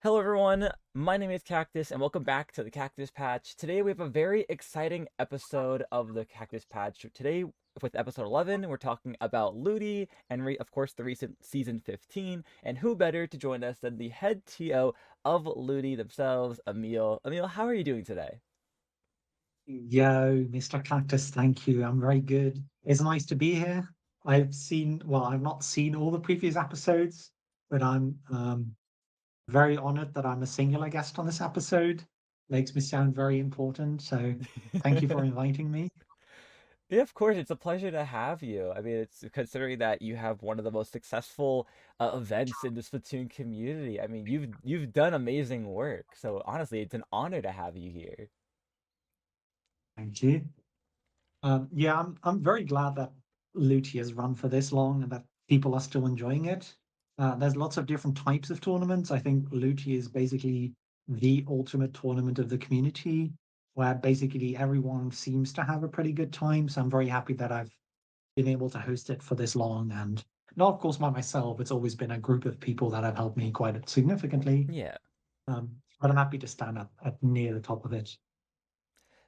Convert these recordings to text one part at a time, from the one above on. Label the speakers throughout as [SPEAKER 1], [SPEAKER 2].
[SPEAKER 1] Hello everyone, my name is Cactus and welcome back to the Cactus Patch. Today we have a very exciting episode of the Cactus Patch. Today with episode 11, we're talking about LUTI and of course the recent season 15, and who better to join us than the head TO of LUTI themselves, Emil. Emil, how are you doing today?
[SPEAKER 2] Yo, Mr. Cactus, thank you. I'm very good. It's nice to be here. I've not seen all the previous episodes, but I'm very honored that I'm a singular guest on this episode. Makes me sound very important. So thank you for inviting me.
[SPEAKER 1] Yeah, of course, it's a pleasure to have you. I mean, it's considering that you have one of the most successful events in the Splatoon community. I mean, you've done amazing work. So honestly, it's an honor to have you here.
[SPEAKER 2] Thank you. Yeah, I'm very glad that Luti has run for this long and that people are still enjoying it. There's lots of different types of tournaments. I think Luti is basically the ultimate tournament of the community, where basically everyone seems to have a pretty good time. So I'm very happy that I've been able to host it for this long. And not, of course, by myself. It's always been a group of people that have helped me quite significantly.
[SPEAKER 1] Yeah.
[SPEAKER 2] But I'm happy to stand at near the top of it.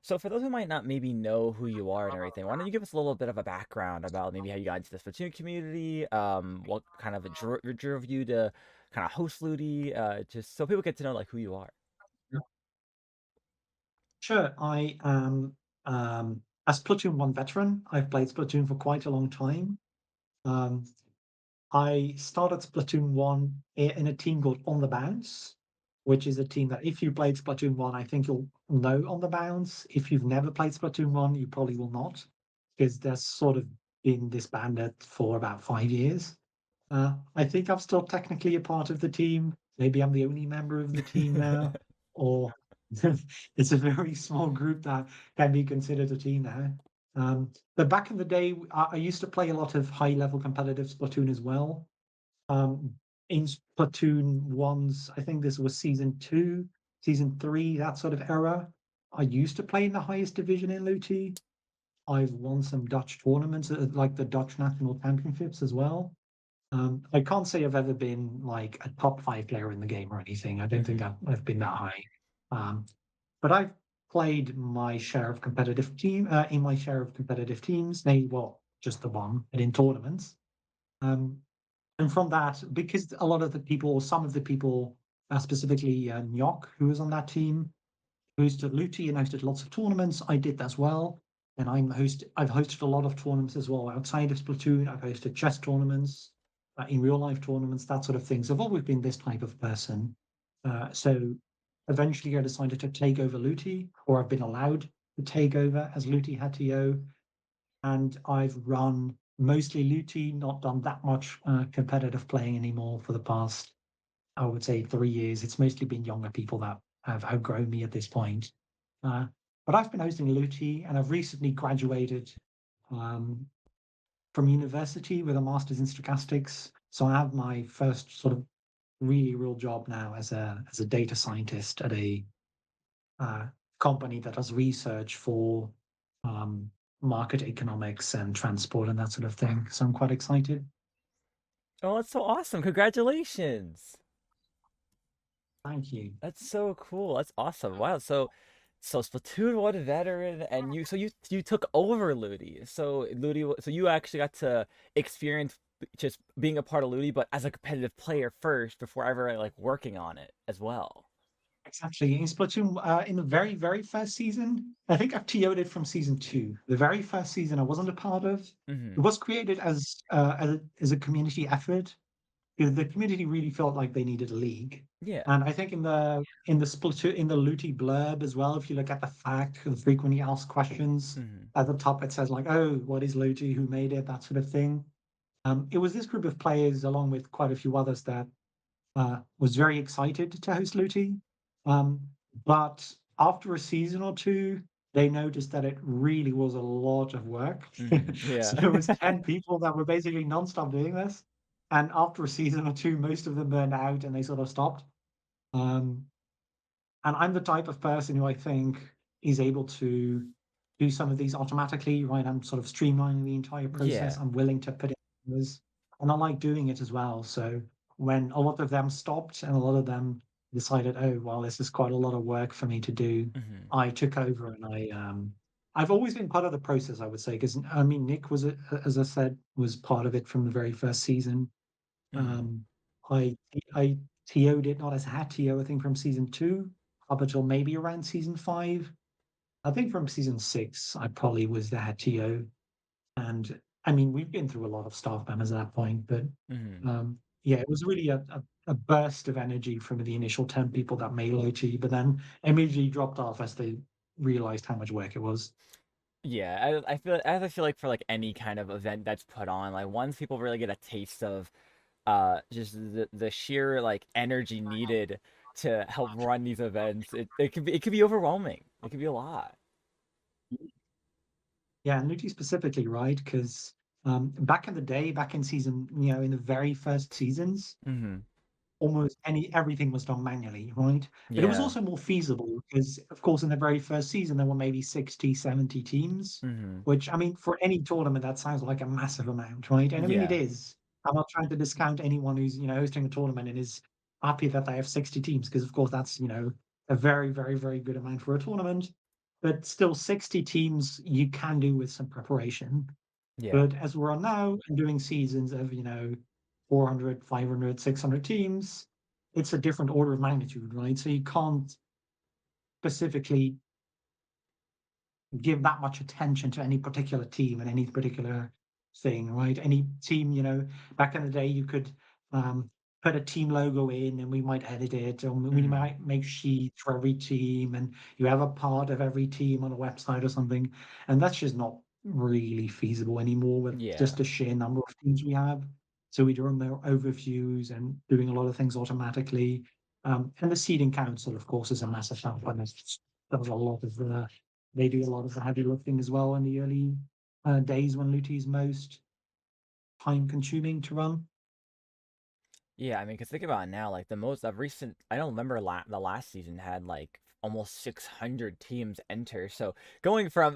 [SPEAKER 1] So for those who might not maybe know who you are and everything, why don't you give us a little bit of a background about maybe how you got into the Splatoon community, what kind of drove you to kind of host Ludi, just so people get to know like who you are.
[SPEAKER 2] Sure, I am a Splatoon 1 veteran. I've played Splatoon for quite a long time. Um, I started Splatoon 1 in a team called On the Bounce, which is a team that if you played Splatoon 1, I think you'll know On the Bounce. If you've never played Splatoon 1, you probably will not, because there's sort of been disbanded for about 5 years. I think I'm still technically a part of the team. Maybe I'm the only member of the team now, or it's a very small group that can be considered a team now. But back in the day, I used to play a lot of high-level competitive Splatoon as well. Um, in Splatoon ones, I think this was season two, season three, that sort of era. I used to play in the highest division in Luti. I've won some Dutch tournaments, like the Dutch National Championships as well. I can't say I've ever been like a top five player in the game or anything. I don't think
[SPEAKER 1] Hmm.
[SPEAKER 2] I've been that high. Um, but I've played my share of competitive in my share of competitive teams. Maybe well, just the one, but in tournaments. Um, and from that, because a lot of the people, or some of the people, specifically Nyok, who was on that team, hosted Luti and hosted lots of tournaments. I did as well. And I've hosted a lot of tournaments as well outside of Splatoon. I've hosted chess tournaments, in real life tournaments, that sort of thing. So I've always been this type of person. So eventually I decided to take over Luti, or I've been allowed to take over as Luti Head TO. And I've run mostly Luti, not done that much competitive playing anymore for the past, I would say, 3 years. It's mostly been younger people that have outgrown me at this point. Uh, but I've been hosting Luti, and I've recently graduated um, from university with a master's in stochastics. So I have my first sort of really real job now as a data scientist at a uh, company that does research for um, market economics and transport and that sort of thing. So I'm quite excited.
[SPEAKER 1] Oh, that's so awesome! Congratulations.
[SPEAKER 2] Thank you.
[SPEAKER 1] That's so cool. That's awesome. Wow. So Splatoon 1 veteran, and you took over Ludi. So Ludi, so you actually got to experience just being a part of Ludi, but as a competitive player first before ever like working on it as well.
[SPEAKER 2] Exactly. In Splatoon, in the very, very first season, I think I've TO'd it from season two. The very first season I wasn't a part of. It
[SPEAKER 1] Hmm.
[SPEAKER 2] was created as a community effort because the community really felt like they needed a league.
[SPEAKER 1] Yeah.
[SPEAKER 2] And I think in the Splatoon in the Looty blurb as well, if you look at the fact, the frequently asked questions
[SPEAKER 1] Hmm.
[SPEAKER 2] at the top, it says like, "Oh, what is Looty? Who made it?" That sort of thing. It was this group of players, along with quite a few others, that was very excited to host Looty. Um, but after a season or two, they noticed that it really was a lot of work.
[SPEAKER 1] Hmm.
[SPEAKER 2] So
[SPEAKER 1] Yeah.
[SPEAKER 2] there was 10 people that were basically nonstop doing this. And after a season or two, most of them burned out and they sort of stopped. Um, and I'm the type of person who I think is able to do some of these automatically, right? I'm sort of streamlining the entire process.
[SPEAKER 1] Yeah.
[SPEAKER 2] I'm willing to put in hours, and I like doing it as well. So when a lot of them stopped and a lot of them decided, oh well, this is quite a lot of work for me to do.
[SPEAKER 1] Hmm.
[SPEAKER 2] I took over and I've always been part of the process, I would say, because I mean Nick was, as I said, was part of it from the very first season.
[SPEAKER 1] Hmm.
[SPEAKER 2] Um, I TO'd it, not as Head TO, I think from season two up until maybe around season five. I think from season six, I probably was the Head TO. And I mean, we've been through a lot of staff members at that point, but
[SPEAKER 1] Hmm.
[SPEAKER 2] yeah, it was really a burst of energy from the initial 10 people that made LOT, but then immediately dropped off as they realized how much work it was.
[SPEAKER 1] Yeah, I feel like for like any kind of event that's put on, like once people really get a taste of just the sheer like energy needed to help run these events, it could be overwhelming. It could be a lot.
[SPEAKER 2] Yeah, and Luti specifically, right? Because back in the day, back in season, in the very first seasons,
[SPEAKER 1] Hmm.
[SPEAKER 2] almost everything was done manually, right? But it was
[SPEAKER 1] Yeah.
[SPEAKER 2] also more feasible because, of course, in the very first season, there were maybe 60, 70 teams,
[SPEAKER 1] Hmm.
[SPEAKER 2] which, I mean, for any tournament, that sounds like a massive amount, right? And I mean, it
[SPEAKER 1] Yeah.
[SPEAKER 2] is. I'm not trying to discount anyone who's, hosting a tournament and is happy that they have 60 teams, because, of course, that's, a very, very, very good amount for a tournament. But still, 60 teams you can do with some preparation.
[SPEAKER 1] Yeah.
[SPEAKER 2] But as we're on now and doing seasons of, 400, 500, 600 teams, it's a different order of magnitude, right? So you can't specifically give that much attention to any particular team and any particular thing, right? Any team, back in the day, you could um, put a team logo in and we might edit it, or we
[SPEAKER 1] Hmm.
[SPEAKER 2] might make sheets for every team, and you have a part of every team on a website or something. And that's just not really feasible anymore with just
[SPEAKER 1] Yeah.
[SPEAKER 2] the sheer number of teams we have. So we do more overviews and doing a lot of things automatically. And the seeding council, of course, is a massive help. And there's a lot of they do a lot of the heavy lifting as well in the early days when Luti is most time consuming to run.
[SPEAKER 1] Yeah, I mean, because think about it now, like the most of recent, I don't remember the last season had like almost 600 teams enter. So going from,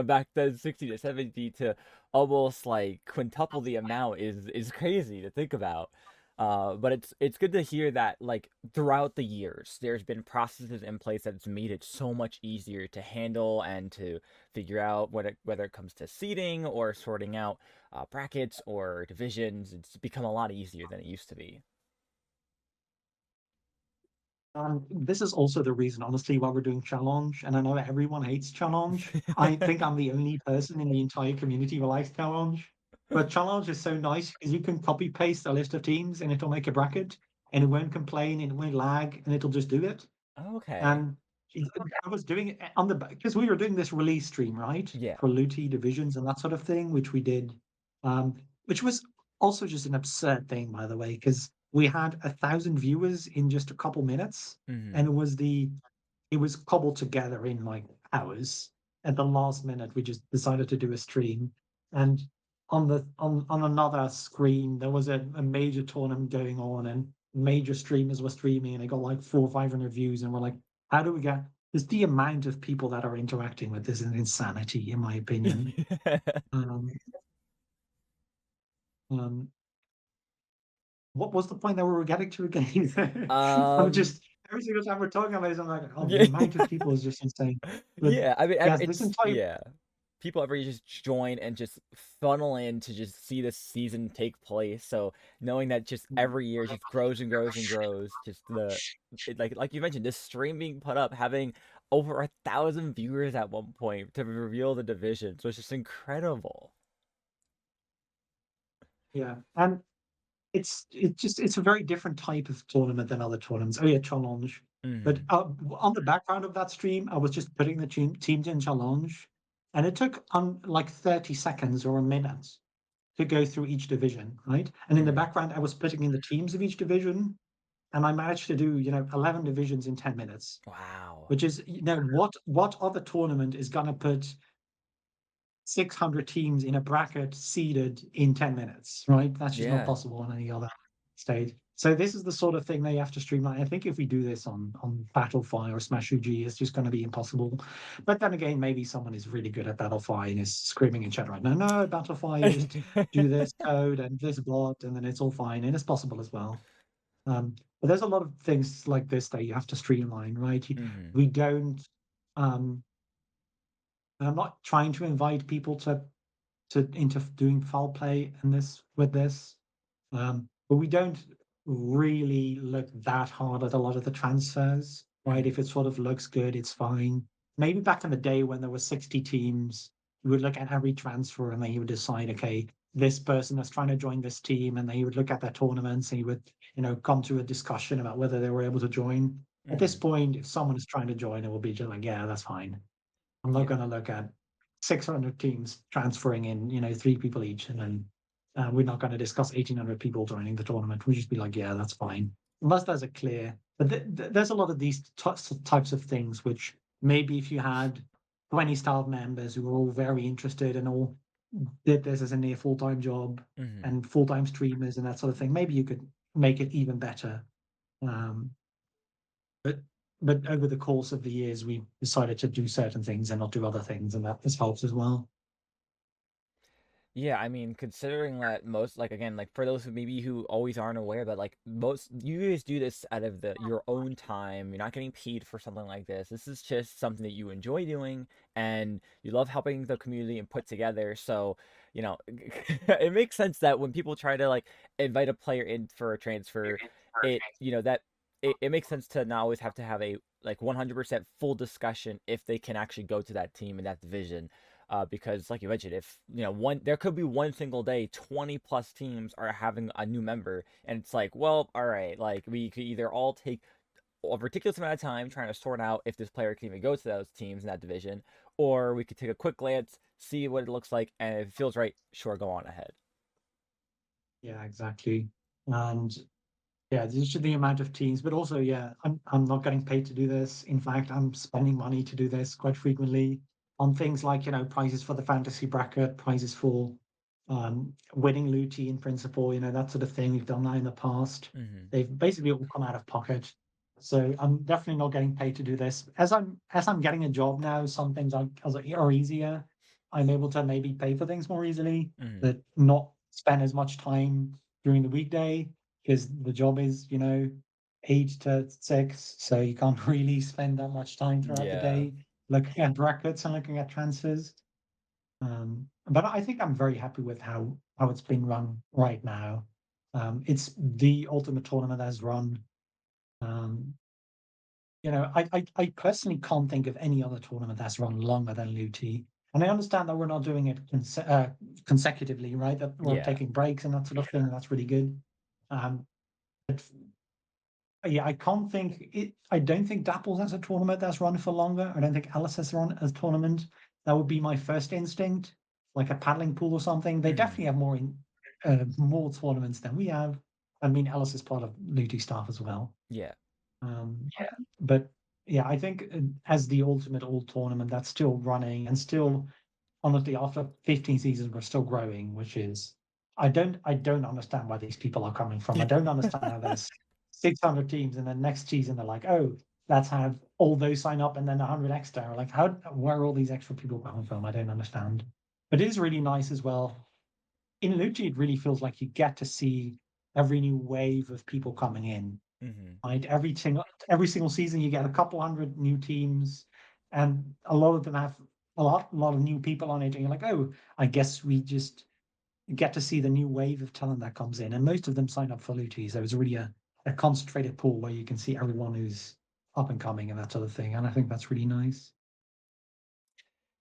[SPEAKER 1] back then 60 to 70 to almost like quintuple the amount is crazy to think about. But it's good to hear that like throughout the years, there's been processes in place that's made it so much easier to handle and to figure out whether it comes to seeding or sorting out brackets or divisions. It's become a lot easier than it used to be.
[SPEAKER 2] This is also the reason, honestly, why we're doing challenge. And I know everyone hates challenge. I think I'm the only person in the entire community who likes challenge. But challenge is so nice because you can copy paste a list of teams and it'll make a bracket, and it won't complain, and it won't lag, and it'll just do it.
[SPEAKER 1] Okay.
[SPEAKER 2] And I was doing it on the because we were doing this release stream, right,
[SPEAKER 1] Yeah.
[SPEAKER 2] for Luti divisions and that sort of thing, which we did, which was also just an absurd thing, by the way, because we had 1,000 viewers in just a couple minutes, and
[SPEAKER 1] Hmm.
[SPEAKER 2] it was cobbled together in like hours. At the last minute, we just decided to do a stream, and on another screen there was a major tournament going on, and major streamers were streaming, and it got like 400 or 500 views, and we're like, how do we get? Just the amount of people that are interacting with this is insanity, in my opinion. Um, um, what was the point that we were getting to again? I'm
[SPEAKER 1] um.
[SPEAKER 2] just every single time we're talking about this, I'm like, oh, the
[SPEAKER 1] Yeah.
[SPEAKER 2] amount of people is just insane. But
[SPEAKER 1] Yeah. I mean,
[SPEAKER 2] yes, this
[SPEAKER 1] it's
[SPEAKER 2] entire
[SPEAKER 1] yeah. People ever just join and just funnel in to just see the season take place. So knowing that just every year just grows and grows and grows, just like you mentioned, this stream being put up, having over 1,000 viewers at one point to reveal the division, so it's just incredible.
[SPEAKER 2] yeah, and it's a very different type of tournament than other tournaments. Oh yeah, challenge. But
[SPEAKER 1] Hmm.
[SPEAKER 2] on the background of that stream, I was just putting the teams in challenge, and it took like 30 seconds or a minute to go through each division, right? And in the
[SPEAKER 1] Hmm.
[SPEAKER 2] background, I was putting in the teams of each division, and I managed to do 11 divisions in 10 minutes,
[SPEAKER 1] Wow.
[SPEAKER 2] which is what other tournament is gonna put 600 teams in a bracket seeded in 10 minutes, right? That's just not
[SPEAKER 1] Yeah.
[SPEAKER 2] possible on any other stage. So this is the sort of thing they have to streamline. I think if we do this on Battlefy or Smash UG, it's just going to be impossible. But then again, maybe someone is really good at Battlefy and is screaming in chat right now, no, Battlefy, just do this code and this bot, and then it's all fine. And it's possible as well. But there's a lot of things like this that you have to streamline, right?
[SPEAKER 1] Mm-hmm.
[SPEAKER 2] We don't. Um, I'm not trying to invite people to into doing foul play in this with this. But we don't really look that hard at a lot of the transfers, right?
[SPEAKER 1] Mm-hmm.
[SPEAKER 2] If it sort of looks good, it's fine. Maybe back in the day when there were 60 teams, you would look at every transfer and then you would decide, okay, this person is trying to join this team, and then you would look at their tournaments and you would, come to a discussion about whether they were able to join. At this
[SPEAKER 1] Mm-hmm.
[SPEAKER 2] point, if someone is trying to join, it will be just like, yeah, that's fine. I'm not
[SPEAKER 1] Yeah.
[SPEAKER 2] going to look at 600 teams transferring in, three people each, and then we're not going to discuss 1,800 people joining the tournament. We'll just be like, yeah, that's fine, unless there's a clear. But there's a lot of these types of things which maybe if you had 20 staff members who were all very interested and all did this as a near full-time job
[SPEAKER 1] Mm-hmm.
[SPEAKER 2] and full-time streamers and that sort of thing, maybe you could make it even better. Um, but but over the course of the years, we decided to do certain things and not do other things, and that has helped as well.
[SPEAKER 1] Yeah, I mean, considering that most, like, again, like for those who always aren't aware, but like most you guys do this out of your own time. You're not getting paid for something like this. This is just something that you enjoy doing, and you love helping the community and put together. So, it makes sense that when people try to like invite a player in for a transfer, it you know that it makes sense to not always have to have a like 100% full discussion if they can actually go to that team in that division, because like you mentioned, if one there could be one single day 20 plus teams are having a new member, and it's like, well, all right, like we could either all take a ridiculous amount of time trying to sort out if this player can even go to those teams in that division, or we could take a quick glance, see what it looks like, and if it feels right, sure, go on ahead.
[SPEAKER 2] Yeah, exactly. And yeah, there's just the amount of teams, but also, yeah, I'm not getting paid to do this. In fact, I'm spending money to do this quite frequently on things like, prizes for the fantasy bracket, prizes for winning Luti in principle, that sort of thing. We've done that in the past.
[SPEAKER 1] Hmm.
[SPEAKER 2] They've basically all come out of pocket. So I'm definitely not getting paid to do this. As I'm getting a job now, some things are easier. I'm able to maybe pay for things more easily,
[SPEAKER 1] Hmm.
[SPEAKER 2] but not spend as much time during the weekday because the job is, 8 to 6, so you can't really spend that much time throughout the
[SPEAKER 1] Yeah.
[SPEAKER 2] day looking at brackets and looking at transfers. But I think I'm very happy with how it's been run right now. It's the ultimate tournament as run. Um, I personally can't think of any other tournament that's run longer than Luti. And I understand that we're not doing it consecutively, right? That we're
[SPEAKER 1] Yeah.
[SPEAKER 2] taking breaks and that sort of thing. And that's really good. Um, but yeah, I can't think it. I don't think Dapples has a tournament that's run for longer. I don't think Alice has run a tournament. That would be my first instinct, like a paddling pool or something. They
[SPEAKER 1] Hmm.
[SPEAKER 2] definitely have more tournaments than we have. I mean, Alice is part of Ludi staff as well.
[SPEAKER 1] Yeah.
[SPEAKER 2] Yeah. But yeah, I think as the ultimate all tournament, that's still running and still honestly, after 15 seasons, we're still growing, which is I don't understand where these people are coming from. I don't understand how there's 600 teams and then next season they're like, oh, let's have all those sign up and then 100 extra. Like, where are all these extra people coming from? I don't understand. But it is really nice as well. In Luigi, it really feels like you get to see every new wave of people coming in.
[SPEAKER 1] Hmm.
[SPEAKER 2] Right, every single season, you get a couple hundred new teams, and a lot of them have a lot of new people on it. And you're like, oh, I guess we just get to see the new wave of talent that comes in. And most of them sign up for Luti, so it's really a concentrated pool where you can see everyone who's up and coming and that sort of thing. And I think that's really nice.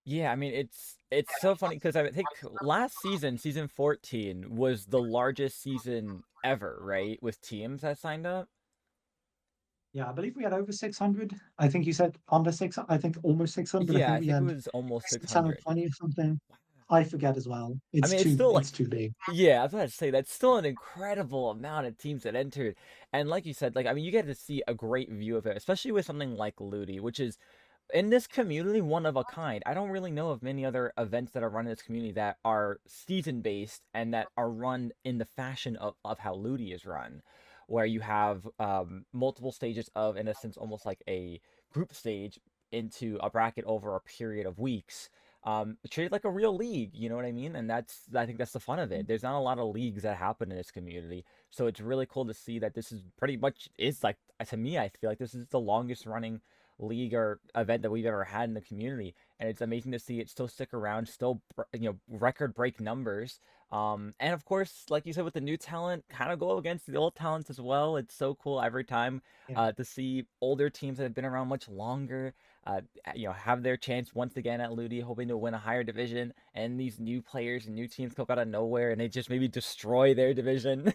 [SPEAKER 1] Yeah, I mean, it's so funny because I think last season, season 14, was the largest season ever, right? With teams that signed up.
[SPEAKER 2] Yeah, I believe we had over 600. I think you said under six. I think almost 600. I
[SPEAKER 1] Yeah,
[SPEAKER 2] think
[SPEAKER 1] I
[SPEAKER 2] we
[SPEAKER 1] think it
[SPEAKER 2] had
[SPEAKER 1] was almost 600.
[SPEAKER 2] 620 or something. I forget as well.
[SPEAKER 1] I
[SPEAKER 2] It's
[SPEAKER 1] mean, it's
[SPEAKER 2] too
[SPEAKER 1] still like,
[SPEAKER 2] it's too big.
[SPEAKER 1] yeah, I was about to say that's still an incredible amount of teams that entered. And like you said, like, I mean, you get to see a great view of it, especially with something like Ludi, which is in this community one of a kind. I don't really know of many other events that are run in this community that are season based and that are run in the fashion of how Ludi is run, where you have multiple stages of, in a sense, almost like a group stage into a bracket over a period of weeks. treat it like a real league. You know what I mean? And I think that's the fun of it. There's not a lot of leagues that happen in this community, so it's really cool to see that this is pretty much is like to me. I feel like this is the longest running league or event that we've ever had in the community, and it's amazing to see it still stick around, still record break numbers. And of course, like you said, with the new talent, kind of go against the old talents as well. It's so cool every time
[SPEAKER 2] Yeah.
[SPEAKER 1] to see older teams that have been around much longer, uh, have their chance once again at LUTI, hoping to win a higher division. And these new players and new teams come out of nowhere, and they just maybe destroy their division.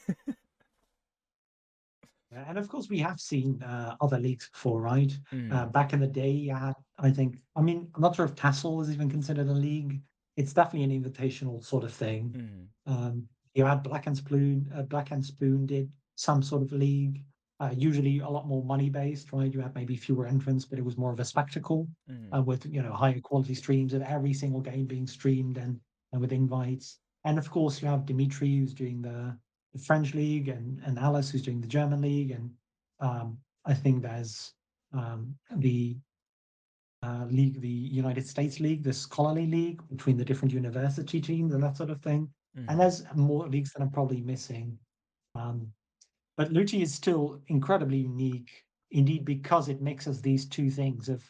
[SPEAKER 2] Yeah, and of course, we have seen other leagues before, right?
[SPEAKER 1] Mm,
[SPEAKER 2] Back in the day, I think, I mean, I'm not sure if Tassel is even considered a league. It's definitely an invitational sort of thing.
[SPEAKER 1] mm,
[SPEAKER 2] You had Black and Spoon did some sort of league, usually a lot more money based, right? You had maybe fewer entrants, but it was more of a spectacle
[SPEAKER 1] mm,
[SPEAKER 2] with higher quality streams and every single game being streamed and with invites. And of course, you have Dimitri who's doing the French league and Alice who's doing the German league, and I think there's the league, the United States League, the scholarly league between the different university teams and that sort of thing. And
[SPEAKER 1] mm.
[SPEAKER 2] there's more leagues that I'm probably missing. Um, but Luchi is still incredibly unique, indeed, because it mixes these two things of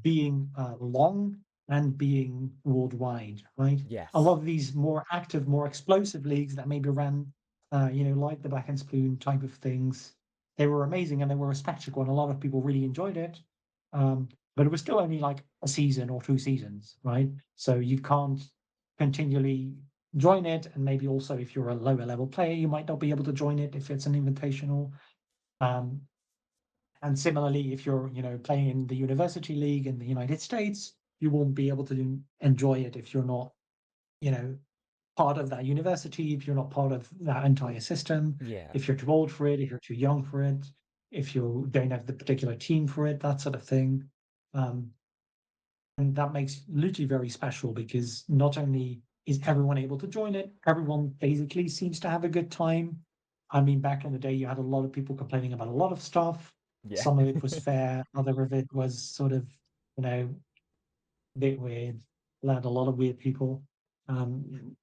[SPEAKER 2] being long and being worldwide, right? A
[SPEAKER 1] Yes.
[SPEAKER 2] lot of these more active, more explosive leagues that maybe ran, like the Black and Spoon type of things, they were amazing and they were a spectacle, and a lot of people really enjoyed it. But it was still only like a season or 2 seasons, right? So you can't continually join it, and maybe also if you're a lower level player, you might not be able to join it if it's an invitational. Um, and similarly, if you're, playing in the university league in the United States, you won't be able to enjoy it if you're not, you know, part of that university, if you're not part of that entire system,
[SPEAKER 1] Yeah.
[SPEAKER 2] if you're too old for it, if you're too young for it, if you don't have the particular team for it, that sort of thing. Um, and that makes Luchi very special because not only is everyone able to join it, everyone basically seems to have a good time. I mean, back in the day, you had a lot of people complaining about a lot of stuff.
[SPEAKER 1] Yeah.
[SPEAKER 2] Some of it was fair, other of it was sort of, you know, a bit weird. Had a lot of weird people. Um,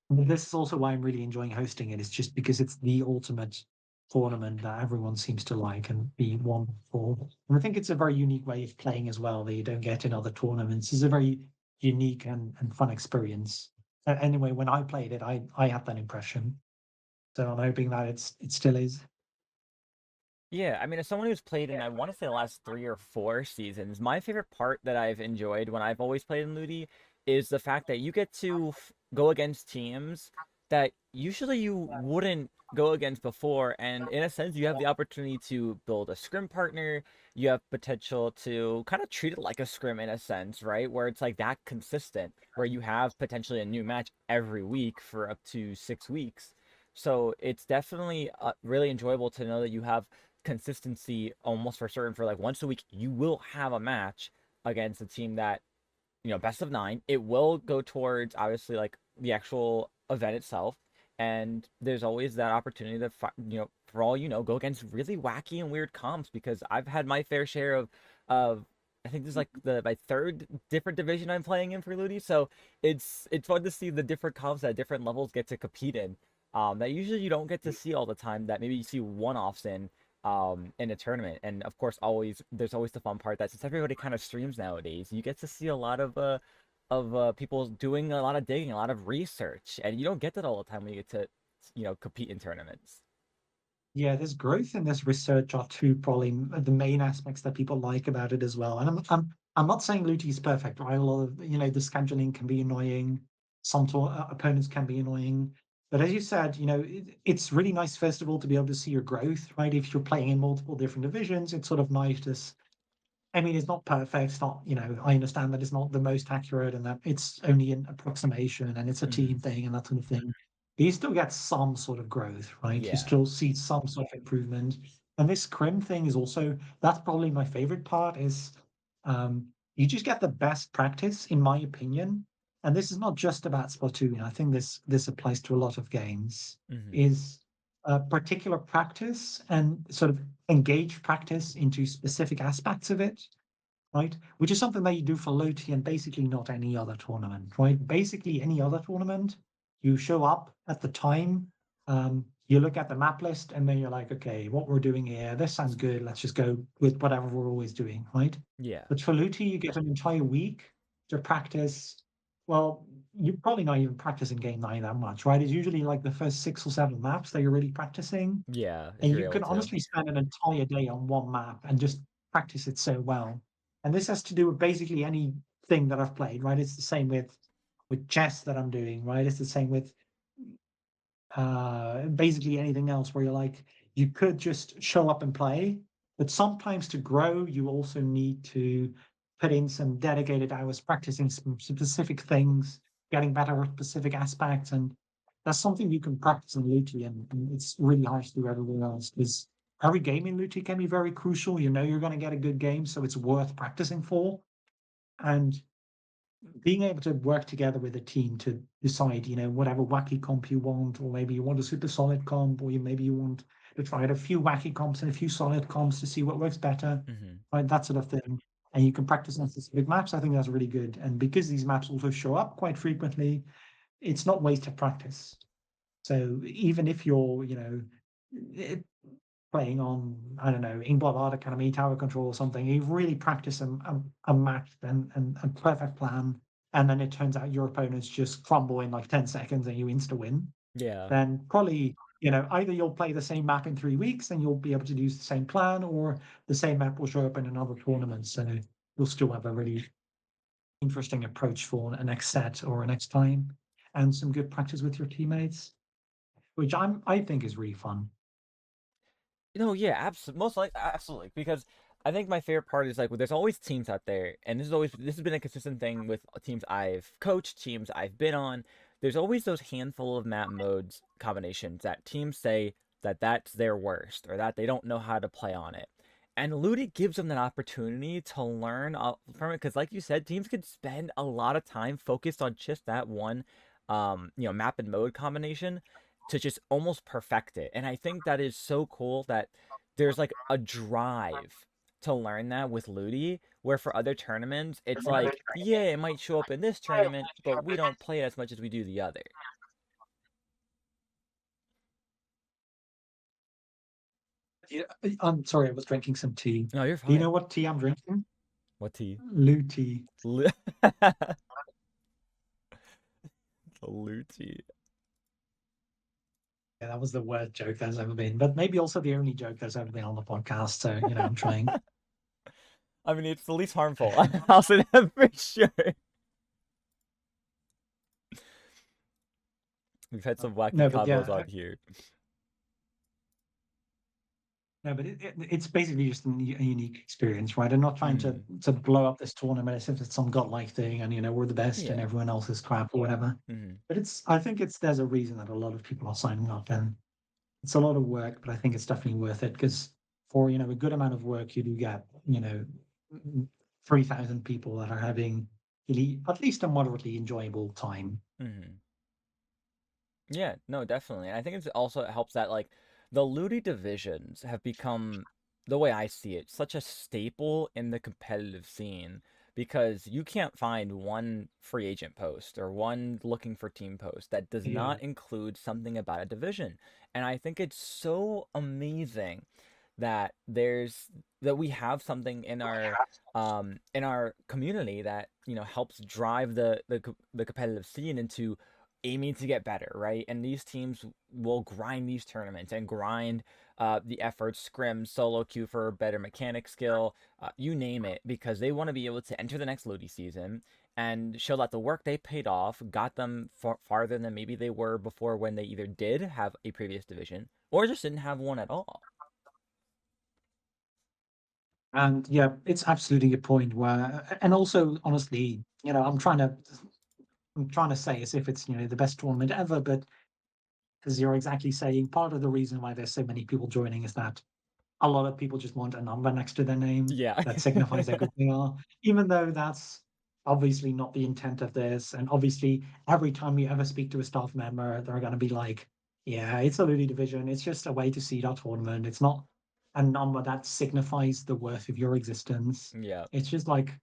[SPEAKER 2] but this is also why I'm really enjoying hosting it. It's just because it's the ultimate tournament that everyone seems to like and be one for. And I think it's a very unique way of playing as well that you don't get in other tournaments. It's a very unique and fun experience. Anyway, when I played it, I had that impression. So I'm hoping that it still is.
[SPEAKER 1] Yeah, I mean, as someone who's played in, I want to say the last 3 or 4 seasons, my favorite part that I've enjoyed when I've always played in Ludi is the fact that you get to go against teams that usually you wouldn't go against before, and in a sense, you have the opportunity to build a scrim partner. You have potential to kind of treat it like a scrim in a sense, right? Where it's like that consistent, where you have potentially a new match every week for up to 6 weeks. So it's definitely really enjoyable to know that you have consistency almost for certain for like once a week you will have a match against a team that best of 9. It will go towards obviously like the actual event itself, and there's always that opportunity to for all go against really wacky and weird comps, because I've had my fair share of I think this is like my third different division I'm playing in for Ludi, so it's fun to see the different comps that different levels get to compete in, that usually you don't get to see all the time, that maybe you see one-offs in a tournament. And of course, always there's always the fun part that since everybody kind of streams nowadays, you get to see a lot of people doing a lot of digging, a lot of research, and you don't get that all the time when you get to compete in tournaments.
[SPEAKER 2] Yeah, there's growth and there's research are two probably the main aspects that people like about it as well. And I'm not saying Luti is perfect, right? A lot of the scheduling can be annoying. Some opponents can be annoying, but as you said, it's really nice first of all to be able to see your growth, right? If you're playing in multiple different divisions, it's sort of nice to I mean, it's not perfect. It's not, I understand that it's not the most accurate and that it's only an approximation and it's a
[SPEAKER 1] Hmm.
[SPEAKER 2] team thing and that sort of thing. But you still get some sort of growth, right? You
[SPEAKER 1] Yeah.
[SPEAKER 2] still see some sort of improvement. And this crim thing is also, that's probably my favorite part is you just get the best practice, in my opinion. And this is not just about Splatoon. I think this applies to a lot of games,
[SPEAKER 1] Hmm.
[SPEAKER 2] is particular practice and sort of engage practice into specific aspects of it. right? Which is something that you do for LUTI and basically not any other tournament, right? Basically, any other tournament, you show up at the time, you look at the map list, and then you're like, okay, what we're doing here, this sounds good. Let's just go with whatever we're always doing, right?
[SPEAKER 1] Yeah.
[SPEAKER 2] But for LUTI, you get an entire week to practice. Well, you're probably not even practicing game 9 that much, right? It's usually like the first 6 or 7 maps that you're really practicing.
[SPEAKER 1] Yeah, if
[SPEAKER 2] And
[SPEAKER 1] you're
[SPEAKER 2] you
[SPEAKER 1] able
[SPEAKER 2] can
[SPEAKER 1] to.
[SPEAKER 2] honestly spend an entire day on one map and just practice it so well. And this has to do with basically anything that I've played, right? It's the same with chess that I'm doing, right? It's the same with basically anything else where you're like, you could just show up and play, but sometimes to grow, you also need to put in some dedicated hours practicing some specific things, getting better at specific aspects. And that's something you can practice in Luti, and it's really hard to do everywhere else because every game in Luti can be very crucial. You know, you're going to get a good game, so it's worth practicing for. And being able to work together with a team to decide, whatever wacky comp you want, or maybe you want a super solid comp, or maybe you want to try out a few wacky comps and a few solid comps to see what works better,
[SPEAKER 1] Hmm.
[SPEAKER 2] right? That sort of thing. And you can practice on specific maps. I think that's really good. And because these maps also show up quite frequently, it's not wasted practice. So even if you're, eh, playing on, I don't know, Inkblot Art Academy, Tower Control or something, you've really practiced a match and a perfect plan, and then it turns out your opponents just crumble in like 10 seconds and you insta win,
[SPEAKER 1] Yeah.
[SPEAKER 2] then probably, either you'll play the same map in 3 weeks and you'll be able to use the same plan, or the same map will show up in another tournament. So you'll still have a really interesting approach for a next set or a next time, and some good practice with your teammates, which I think is really fun.
[SPEAKER 1] No, yeah, absolutely. Most like absolutely, because I think my favorite part is like there's always teams out there, and this has been a consistent thing with teams I've coached, teams I've been on. There's always those handful of map modes combinations that teams say that that's their worst or that they don't know how to play on it. And Ludi gives them that opportunity to learn from it because, like you said, teams can spend a lot of time focused on just that one, map and mode combination to just almost perfect it. And I think that is so cool that there's like a drive to learn that with Ludi, where for other tournaments, it's like, yeah, it might show up in this tournament, but we don't play it as much as we do the other.
[SPEAKER 2] Yeah, I'm sorry, I was drinking some tea.
[SPEAKER 1] No, you're
[SPEAKER 2] Do you
[SPEAKER 1] fine.
[SPEAKER 2] know what tea I'm drinking?
[SPEAKER 1] What tea?
[SPEAKER 2] Lou tea.
[SPEAKER 1] The Luti.
[SPEAKER 2] Yeah, that was the worst joke there's ever been, but maybe also the only joke there's ever been on the podcast. So, I'm trying.
[SPEAKER 1] I mean, it's the least harmful. I'll say that for sure. We've had some wacky
[SPEAKER 2] No, but
[SPEAKER 1] combos
[SPEAKER 2] yeah,
[SPEAKER 1] on here.
[SPEAKER 2] no, but it's basically just a unique experience, right? I'm not trying to
[SPEAKER 1] Mm,
[SPEAKER 2] blow up this tournament as if it's some godlike thing, and we're the best and
[SPEAKER 1] yeah.
[SPEAKER 2] everyone else is crap or whatever.
[SPEAKER 1] Mm,
[SPEAKER 2] But I think there's a reason that a lot of people are signing up, and it's a lot of work, but I think it's definitely worth it because for a good amount of work, you do get 3,000 people that are having really at least a moderately enjoyable time.
[SPEAKER 1] mm. Yeah, no, definitely. And I think it helps that like the Ludi divisions have become the way I see it, such a staple in the competitive scene because you can't find one free agent post or one looking for team post that does
[SPEAKER 2] Yeah,
[SPEAKER 1] not include something about a division. And I think it's so amazing that we have something in our community that helps drive the competitive scene into aiming to get better, right? And these teams will grind these tournaments and grind the efforts, scrim, solo queue for better mechanic skill, you name it, because they want to be able to enter the next Lodi season and show that the work they paid off got them farther than maybe they were before when they either did have a previous division or just didn't have one at all.
[SPEAKER 2] and yeah, it's absolutely a point where, and also honestly, I'm trying to say as if it's the best tournament ever, but as you're exactly saying, part of the reason why there's so many people joining is that a lot of people just want a number next to their name
[SPEAKER 1] Yeah.
[SPEAKER 2] that signifies how good they are, even though that's obviously not the intent of this. And obviously, every time you ever speak to a staff member, they're going to be like, yeah, it's a Ludi division. It's just a way to seed our tournament. It's not a number that signifies the worth of your existence.
[SPEAKER 1] Yeah.
[SPEAKER 2] It's just like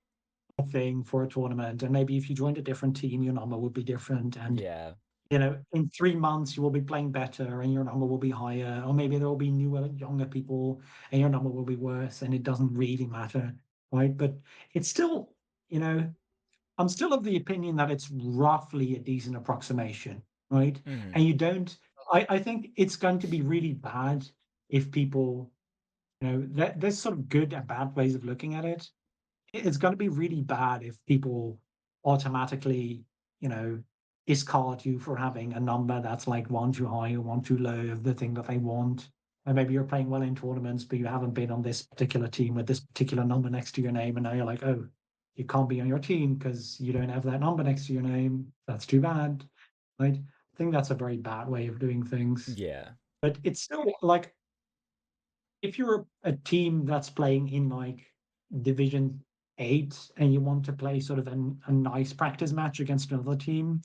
[SPEAKER 2] a thing for a tournament. And maybe if you joined a different team, your number would be different. And
[SPEAKER 1] Yeah.
[SPEAKER 2] in 3 months you will be playing better and your number will be higher, or maybe there will be newer, younger people and your number will be worse, and it doesn't really matter, right? But it's still, you know, I'm still of the opinion that it's roughly a decent approximation, right?
[SPEAKER 1] Mhm.
[SPEAKER 2] And you don't, I think it's going to be really bad if people, there's sort of good and bad ways of looking at it. It's going to be really bad if people automatically, you know, discard you for having a number that's like one too high or one too low of the thing that they want. And maybe you're playing well in tournaments, but you haven't been on this particular team with this particular number next to your name. And now you're like, oh, you can't be on your team because you don't have that number next to your name. That's too bad. Right. I think that's a very bad way of doing things.
[SPEAKER 1] Yeah.
[SPEAKER 2] But it's still like if you're a team that's playing in like Division 8 and you want to play sort of a nice practice match against another team,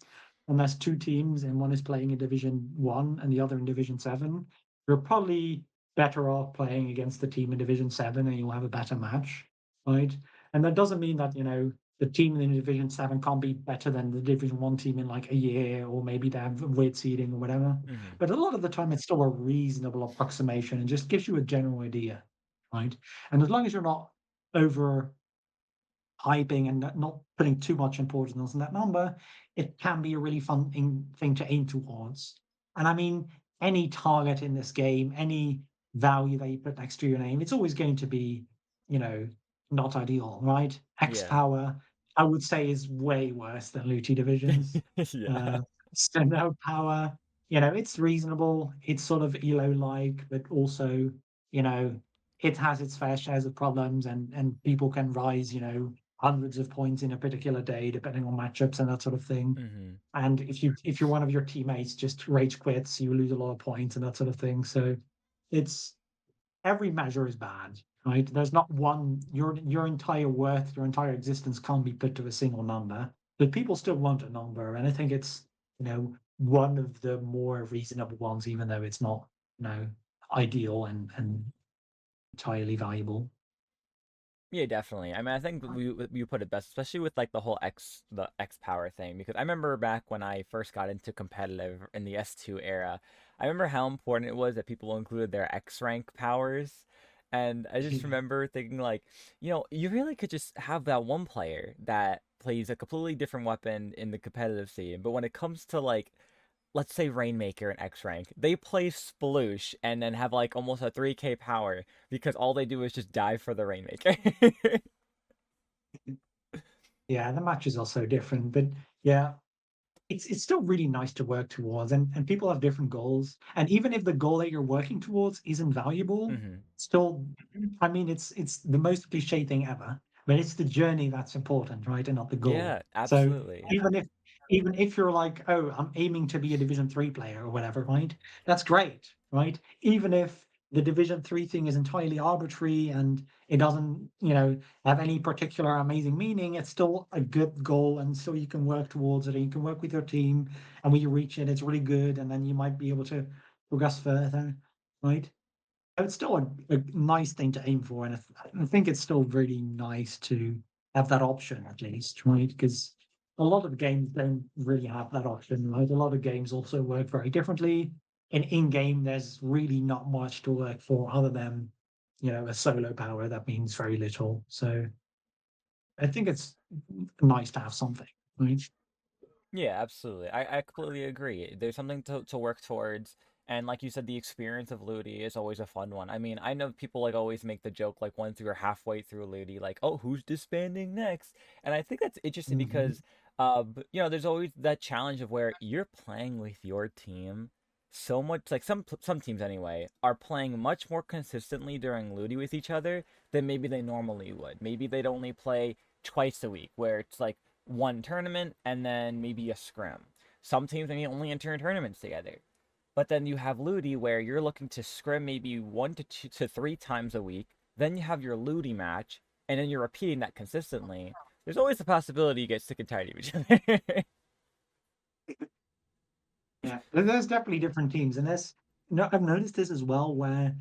[SPEAKER 2] and there's two teams and one is playing in Division 1 and the other in Division 7, you're probably better off playing against the team in Division 7 and you'll have a better match, right? And that doesn't mean that, the team in Division 7 can't be better than the Division 1 team in like a year, or maybe they have weird seeding or whatever.
[SPEAKER 1] Mhm.
[SPEAKER 2] But a lot of the time, it's still a reasonable approximation and just gives you a general idea, right? And as long as you're not over hyping and not putting too much importance on that number, it can be a really fun thing to aim towards. And I mean, any target in this game, any value that you put next to your name, it's always going to be, you know, not ideal, right? X
[SPEAKER 1] Yeah.
[SPEAKER 2] power, I would say, is way worse than Luti divisions.
[SPEAKER 1] Yeah.
[SPEAKER 2] Uh, Steno power, it's reasonable. It's sort of Elo-like, but also, you know, it has its fair shares of problems, and people can rise, hundreds of points in a particular day, depending on matchups and that sort of thing.
[SPEAKER 1] Mhm.
[SPEAKER 2] And if you're one of your teammates just rage quits, you lose a lot of points and that sort of thing. So it's every measure is bad, right? There's not one your entire worth, your entire existence can't be put to a single number. But people still want a number, and I think it's one of the more reasonable ones, even though it's not ideal and entirely valuable.
[SPEAKER 1] Yeah, definitely. I mean, I think you put it best, especially with like the X power thing, because I remember back when I first got into competitive in the S2 era, I remember how important it was that people included their X rank powers. And I just
[SPEAKER 2] Yeah.
[SPEAKER 1] remember thinking like, you really could just have that one player that plays a completely different weapon in the competitive scene, but when it comes to like let's say Rainmaker and X rank, they play Sploosh and then have like almost a 3k power because all they do is just die for the Rainmaker.
[SPEAKER 2] Yeah, the matches are so different, but yeah, it's still really nice to work towards, and people have different goals. And even if the goal that you're working towards isn't valuable,
[SPEAKER 1] Hmm.
[SPEAKER 2] still, I mean, it's the most cliche thing ever, but it's the journey that's important, right? And not the goal.
[SPEAKER 1] Yeah,
[SPEAKER 2] So
[SPEAKER 1] absolutely.
[SPEAKER 2] even if you're like, oh, I'm aiming to be a Division 3 player or whatever, right? That's great, right? Even if the Division 3 thing is entirely arbitrary and it doesn't, have any particular amazing meaning, it's still a good goal, and so you can work towards it and you can work with your team, and when you reach it, it's really good, and then you might be able to progress further, right? It's still a nice thing to aim for, and I think it's still really nice to have that option at least, right? Because a lot of games don't really have that option, right? A lot of games also work very differently. In-game, there's really not much to work for other than, a solo power that means very little. So I think it's nice to have something, right?
[SPEAKER 1] Yeah, absolutely. I completely agree. There's something to work towards. And like you said, the experience of Ludi is always a fun one. I mean, I know people like always make the joke like once you're halfway through Ludi, like, oh, who's disbanding next? And I think that's interesting
[SPEAKER 2] Mhm.
[SPEAKER 1] because, there's always that challenge of where you're playing with your team so much. Like some teams anyway are playing much more consistently during Ludi with each other than maybe they normally would. Maybe they'd only play twice a week, where it's like one tournament and then maybe a scrim. Some teams maybe only enter tournaments together. But then you have Ludi where you're looking to scrim maybe 1 to 3 times a week. Then you have your Ludi match, and then you're repeating that consistently. There's always the possibility you get sick and tired of each other.
[SPEAKER 2] Yeah, there's definitely different teams, and I've noticed this as well, where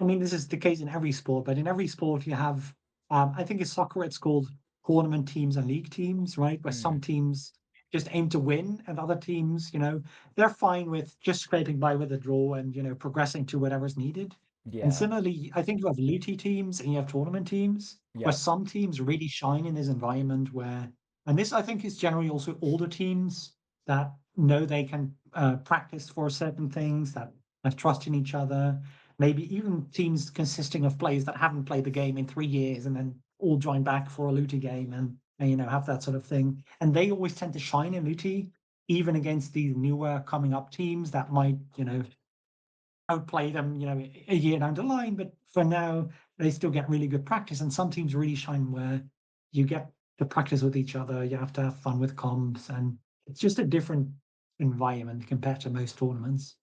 [SPEAKER 2] I mean, this is the case in every sport, but in every sport you have, I think in soccer it's called tournament teams and league teams, right? Where some
[SPEAKER 1] Mm,
[SPEAKER 2] teams just aim to win, and other teams, they're fine with just scraping by with a draw and progressing to whatever's needed. And
[SPEAKER 1] yeah.
[SPEAKER 2] similarly, I think you have LUTI teams and you have tournament teams where
[SPEAKER 1] Yep.
[SPEAKER 2] some teams really shine in this environment where, and this I think is generally also older teams that know they can practice for certain things, that have trust in each other, maybe even teams consisting of players that haven't played the game in 3 years and then all join back for a Luti game and have that sort of thing. And they always tend to shine in Luti, even against these newer coming up teams that might, outplay them, a year down the line. But for now, they still get really good practice. And some teams really shine where you get to practice with each other, you have to have fun with comps, and it's just a different environment compared to most tournaments.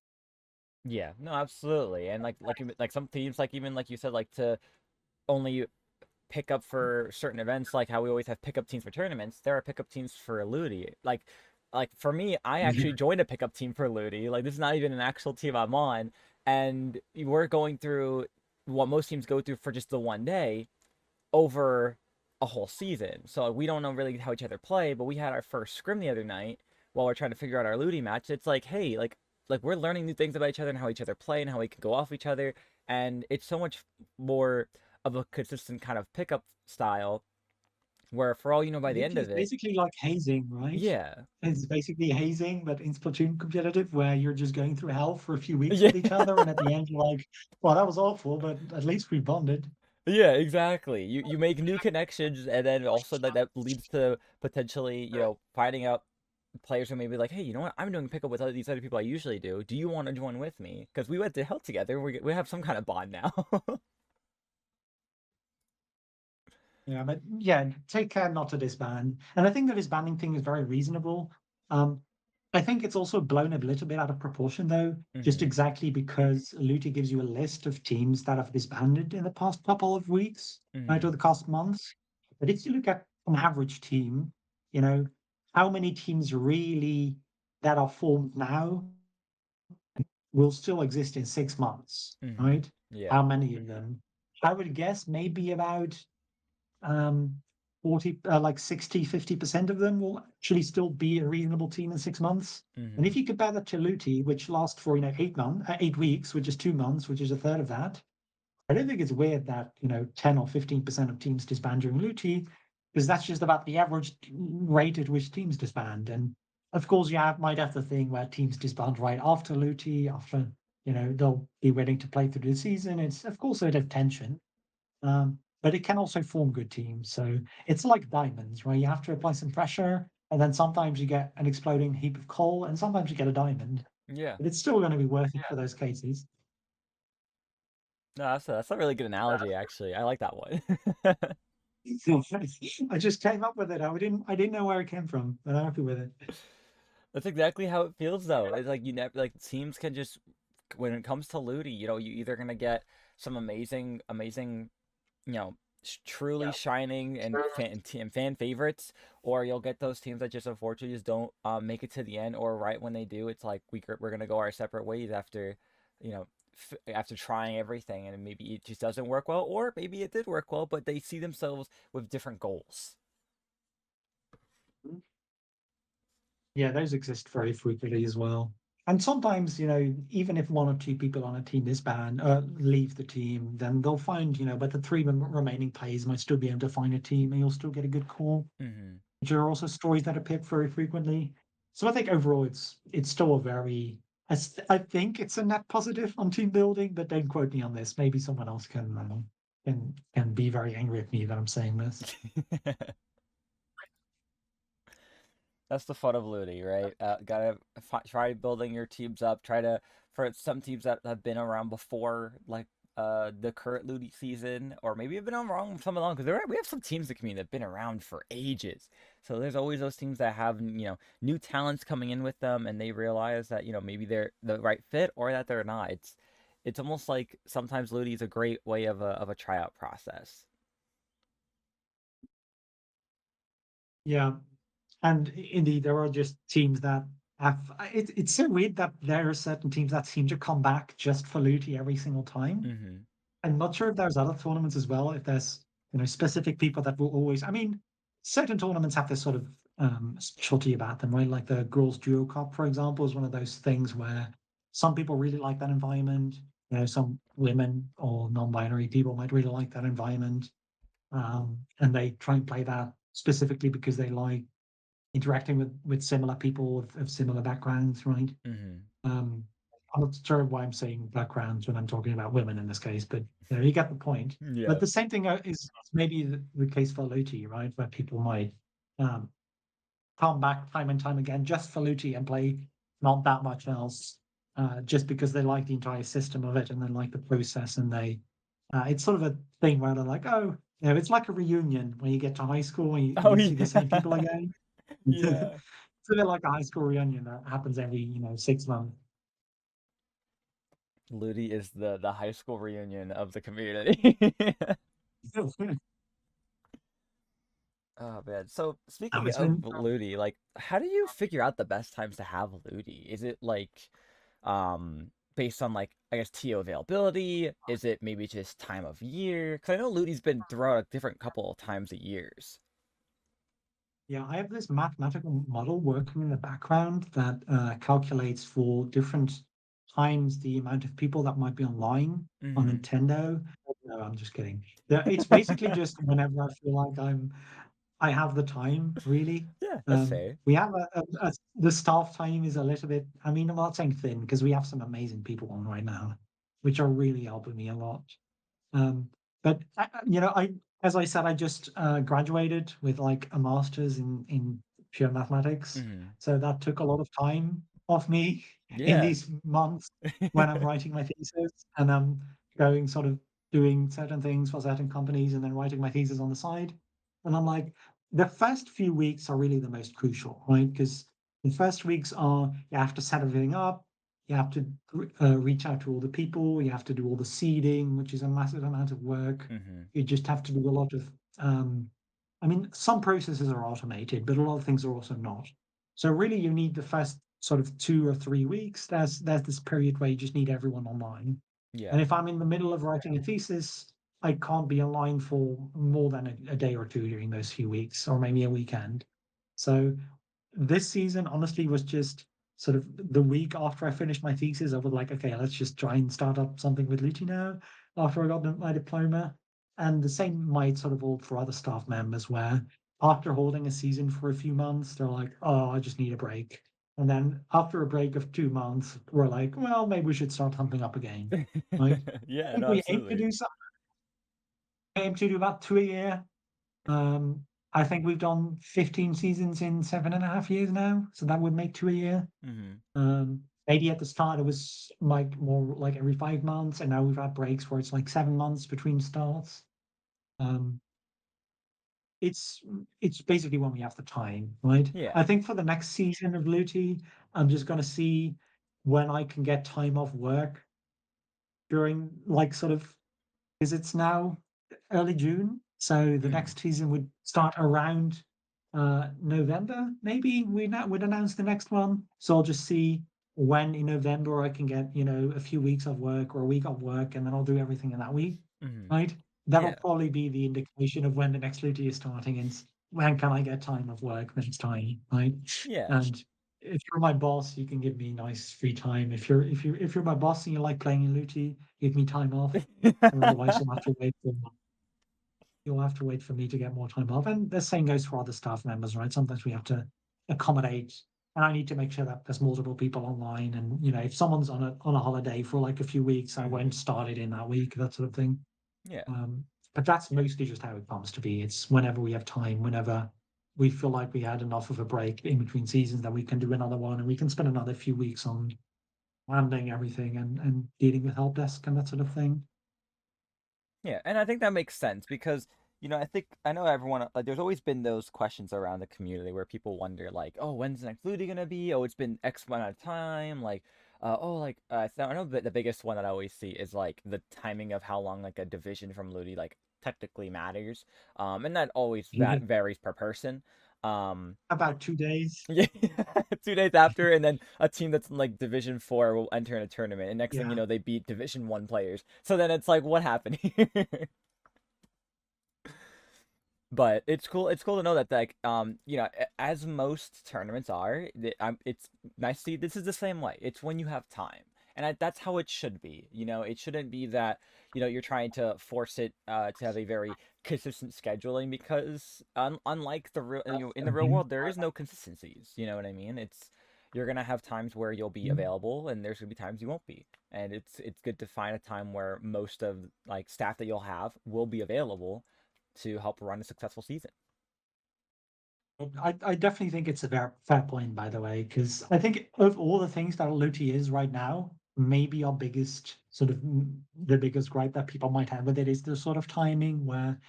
[SPEAKER 1] Yeah. No, absolutely. And like some teams, like even like you said, like to only pick up for certain events, like how we always have pickup teams for tournaments. There are pickup teams for Ludi. Like for me, I actually joined a pickup team for Ludi. Like this is not even an actual team I'm on, and we're going through what most teams go through for just the one day over a whole season. So like, we don't know really how each other play, but we had our first scrim the other night while we're trying to figure out our Ludi match. It's like, hey, like we're learning new things about each other and how each other play and how we can go off each other, and it's so much more of a consistent kind of pickup style where for all you know by the end
[SPEAKER 2] Luti is
[SPEAKER 1] of it,
[SPEAKER 2] basically like hazing, right?
[SPEAKER 1] yeah.
[SPEAKER 2] It's basically hazing, but in Splatoon competitive, where you're just going through hell for a few weeks
[SPEAKER 1] Yeah.
[SPEAKER 2] with each other, and at the end you're like, "Well, that was awful, but at least we bonded."
[SPEAKER 1] Yeah, exactly. You make new connections, and then also that leads to potentially, finding out players who may be like, hey, you know what? I'm doing pickup with these other people I usually do. Do you want to join with me? Because we went to hell together. We have some kind of bond now.
[SPEAKER 2] Yeah, but yeah, take care not to disband. And I think the disbanding thing is very reasonable. Um, I think it's also blown a little bit out of proportion though, just
[SPEAKER 1] Hmm.
[SPEAKER 2] exactly because Luti gives you a list of teams that have disbanded in the past couple of weeks, right, or
[SPEAKER 1] Hmm.
[SPEAKER 2] the past months. But if you look at an average team, you know, how many teams really that are formed now will still exist in 6 months,
[SPEAKER 1] Hmm.
[SPEAKER 2] right?
[SPEAKER 1] Yeah.
[SPEAKER 2] How many of them? I would guess maybe about um 40 like 60-50% of them will actually still be a reasonable team in 6 months. And
[SPEAKER 1] Hmm.
[SPEAKER 2] if you compare that to Luti, which lasts for 8 weeks, which is 2 months, which is a third of that, I don't think it's weird that 10 or 15% of teams disband during Luti, because that's just about the average rate at which teams disband. And of course might have the thing where teams disband right after Luti, after they'll be waiting to play through the season. It's of course a bit of tension, but it can also form good teams. So it's like diamonds, right? You have to apply some pressure, and then sometimes you get an exploding heap of coal, and sometimes you get a diamond.
[SPEAKER 1] Yeah.
[SPEAKER 2] But it's still going to be worth it for those cases.
[SPEAKER 1] No, that's a really good analogy, actually. I like that one.
[SPEAKER 2] I just came up with it. I didn't know where it came from, but I'm happy with it.
[SPEAKER 1] That's exactly how it feels, though. It's like you never like teams can just when it comes to Ludi, you either gonna get some amazing truly shining and fan favorites, or you'll get those teams that just unfortunately just don't make it to the end, or right when they do, it's like we're gonna go our separate ways after, after trying everything, and maybe it just doesn't work well, or maybe it did work well, but they see themselves with different goals.
[SPEAKER 2] Yeah, those exist very frequently as well. And sometimes, even if one or two people on a team disband, leave the team, then they'll find, but the three remaining players might still be able to find a team, and you'll still get a good call.
[SPEAKER 1] Hmm.
[SPEAKER 2] Which are also stories that appear very frequently. So I think overall, it's still a very, I think it's a net positive on team building, but don't quote me on this. Maybe someone else can be very angry at me that I'm saying this.
[SPEAKER 1] That's the fun of Ludi, right? Gotta try building your teams up. Try to for some teams that have been around before, like the current Ludi season, or maybe have been around some along because we have some teams that community that've been around for ages. So there's always those teams that have new talents coming in with them, and they realize that maybe they're the right fit or that they're not. It's almost like sometimes Ludi is a great way of a tryout process.
[SPEAKER 2] Yeah, and indeed, there are just teams that have. It's so weird that there are certain teams that seem to come back just for Luti every single time.
[SPEAKER 1] Mm-hmm.
[SPEAKER 2] I'm not sure if there's other tournaments as well. If there's specific people that will always. I mean, certain tournaments have this sort of specialty about them, right? Like the Girls Duo Cup, for example, is one of those things where some people really like that environment. Some women or non-binary people might really like that environment, and they try and play that specifically because they like interacting with similar people of similar backgrounds, right?
[SPEAKER 1] Mm-hmm.
[SPEAKER 2] Um, I'm not sure why I'm saying backgrounds when I'm talking about women in this case, but you get the point. But
[SPEAKER 1] Yeah.
[SPEAKER 2] the same thing is maybe the case for Luti, right? Where people might um, come back time and time again just for Luti and play not that much else, just because they like the entire system of it and they like the process and it's sort of a thing where they're like, oh, it's like a reunion when you get to high school and
[SPEAKER 1] Oh
[SPEAKER 2] you see the
[SPEAKER 1] yeah.
[SPEAKER 2] same people again.
[SPEAKER 1] Yeah.
[SPEAKER 2] It's a bit like a high school reunion that happens every 6 months.
[SPEAKER 1] Ludi is the high school reunion of the community. Oh man. So speaking
[SPEAKER 2] It's
[SPEAKER 1] of
[SPEAKER 2] been
[SPEAKER 1] Ludi, like how do you figure out the best times to have Ludi? Is it like based on like I guess TO availability? Is it maybe just time of year? Because I know Ludi's been throughout a different couple of times of years.
[SPEAKER 2] Yeah, I have this mathematical model working in the background that calculates for different times the amount of people that might be online on
[SPEAKER 1] Mm-hmm.
[SPEAKER 2] Nintendo. No, I'm just kidding. Yeah, it's basically just whenever I feel like I have the time, really.
[SPEAKER 1] Yeah, that's fair.
[SPEAKER 2] We have the staff time is a little bit, I mean, I'm not saying thin because we have some amazing people on right now, which are really helping me a lot. Um, but as I said, I just graduated with like a master's in pure mathematics,
[SPEAKER 1] Mm-hmm.
[SPEAKER 2] so that took a lot of time off me in
[SPEAKER 1] Yeah.
[SPEAKER 2] these months when I'm writing my thesis and I'm going sort of doing certain things for certain companies and then writing my thesis on the side. And I'm like, the first few weeks are really the most crucial, right? Because the first weeks are you have to set everything up, you have to reach out to all the people. You have to do all the seeding, which is a massive amount of work.
[SPEAKER 1] Mm-hmm.
[SPEAKER 2] You just have to do a lot of. I mean, some processes are automated, but a lot of things are also not. So really, you need the first sort of 2 or 3 weeks. There's this period where you just need everyone online. And
[SPEAKER 1] Yeah.
[SPEAKER 2] if I'm in the middle of writing a thesis, I can't be online for more than a day or two during those few weeks, or maybe a weekend. So this season honestly was just sort of the week after I finished my thesis. I was like, okay, let's just try and start up something with Luti now after I got my diploma. And the same might sort of hold for other staff members where after holding a season for a few months, they're like, oh, I just need a break. And then after a break of 2 months, we're like, well, maybe we should start something up again. Right? I
[SPEAKER 1] Yeah,
[SPEAKER 2] think
[SPEAKER 1] no,
[SPEAKER 2] we aim to
[SPEAKER 1] absolutely.
[SPEAKER 2] do something, aim to do about two a year. um, I think we've done 15 seasons in 7.5 years now, so that would make two a year.
[SPEAKER 1] Mm-hmm.
[SPEAKER 2] Maybe at the start it was like more like every 5 months, and now we've had breaks where it's like 7 months between starts. Um, it's it's basically when we have the time, right?
[SPEAKER 1] Yeah.
[SPEAKER 2] I think for the next season of Luti, I'm just gonna see when I can get time off work during like sort of because it's now early June, so the
[SPEAKER 1] Mm-hmm.
[SPEAKER 2] next season would start around November. Maybe would announce the next one. So I'll just see when in November I can get a few weeks of work or a week of work, and then I'll do everything in that week.
[SPEAKER 1] Mm-hmm.
[SPEAKER 2] Right? That'll
[SPEAKER 1] Yeah.
[SPEAKER 2] probably be the indication of when the next Luty is starting, and when can I get time of work when it's time, right?
[SPEAKER 1] Yeah.
[SPEAKER 2] And if you're my boss, you can give me nice free time. If you're my boss and you like playing in Luty, give me time off. Otherwise, you'll have to wait for me to get more time off. And the same goes for other staff members, right? Sometimes we have to accommodate, and I need to make sure that there's multiple people online. And if someone's on a holiday for like a few weeks, I
[SPEAKER 1] Mm-hmm.
[SPEAKER 2] won't start it in that week, that sort of thing.
[SPEAKER 1] Yeah.
[SPEAKER 2] But that's mostly just how it comes to be. It's whenever we have time, whenever we feel like we had enough of a break in between seasons, that we can do another one, and we can spend another few weeks on handling everything and dealing with help desk and that sort of thing.
[SPEAKER 1] Yeah, and I think that makes sense because I think I know everyone like there's always been those questions around the community where people wonder like, oh, when's the next Ludi gonna be? Oh, it's been X amount of time. Like, oh, like so I know the biggest one that I always see is like the timing of how long like a division from Ludi like technically matters. And that always
[SPEAKER 2] Yeah.
[SPEAKER 1] varies per person.
[SPEAKER 2] About 2 days.
[SPEAKER 1] Yeah, 2 days after, and then a team that's in like Division 4 will enter in a tournament, and next thing you
[SPEAKER 2] Yeah.
[SPEAKER 1] know, they beat Division 1 players. So then it's like, what happened here? But it's cool. It's cool to know that like as most tournaments are, it's nice to see this is the same way. It's when you have time, and that's how it should be. It shouldn't be that you're trying to force it to have a very consistent scheduling because unlike the real in the real
[SPEAKER 2] Mhm.
[SPEAKER 1] world there is no consistencies. You know what I mean? You're gonna have times where you'll be
[SPEAKER 2] Mhm.
[SPEAKER 1] available, and there's gonna be times you won't be, and it's good to find a time where most of like staff that you'll have will be available to help run a successful season.
[SPEAKER 2] I definitely think it's a fair point, by the way, because I think of all the things that Luti is right now, maybe our biggest the biggest gripe that people might have with it is the sort of timing where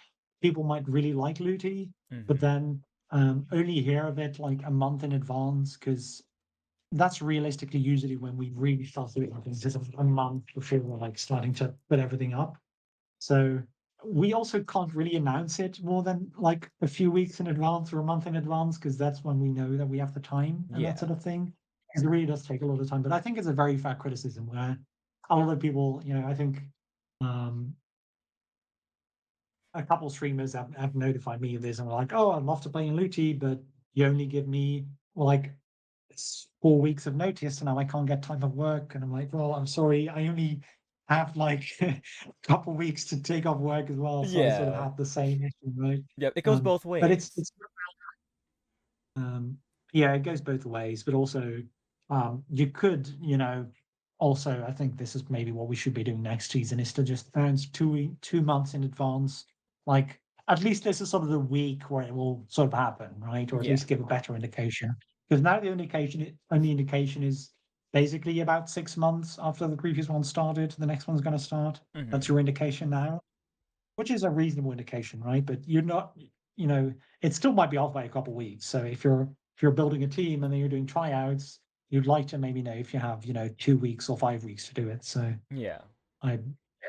[SPEAKER 2] people might really like Luti, but
[SPEAKER 1] Mm-hmm.
[SPEAKER 2] then only hear of it like a month in advance, because that's realistically usually when we really start doing things, just a month before we're like starting to put everything up. So we also can't really announce it more than like a few weeks in advance or a month in advance, because that's when we know that we have the time and that
[SPEAKER 1] Yeah.
[SPEAKER 2] sort of thing. Because it really does take a lot of time. But I think it's a very fair criticism where a lot of people, I think um, a couple streamers have notified me of this and were like, "Oh, I'd love to play in Luti, but you only give me like it's 4 weeks of notice, and now I can't get time of work." And I'm like, "Well, I'm sorry, I only have like a couple weeks to take off work as well, so I sort of
[SPEAKER 1] Yeah.
[SPEAKER 2] have the same issue, right?"
[SPEAKER 1] Yeah. It goes both
[SPEAKER 2] But it's
[SPEAKER 1] ways.
[SPEAKER 2] it's yeah, it goes both ways, but also, you could, also, I think this is maybe what we should be doing next season is to just announce 2 months in advance. Like, at least this is sort of the week where it will sort of happen, right? Or at
[SPEAKER 1] Yeah.
[SPEAKER 2] least give a better indication. Because now the only indication is basically about 6 months after the previous one started, the next one's going to start. That's
[SPEAKER 1] Mm-hmm.
[SPEAKER 2] your indication now, which is a reasonable indication, right? But you're not, you know, it still might be off by a couple of weeks. So if you're building a team and then you're doing tryouts, you'd like to maybe know if you have 2 weeks or 5 weeks to do it. So
[SPEAKER 1] Yeah.
[SPEAKER 2] I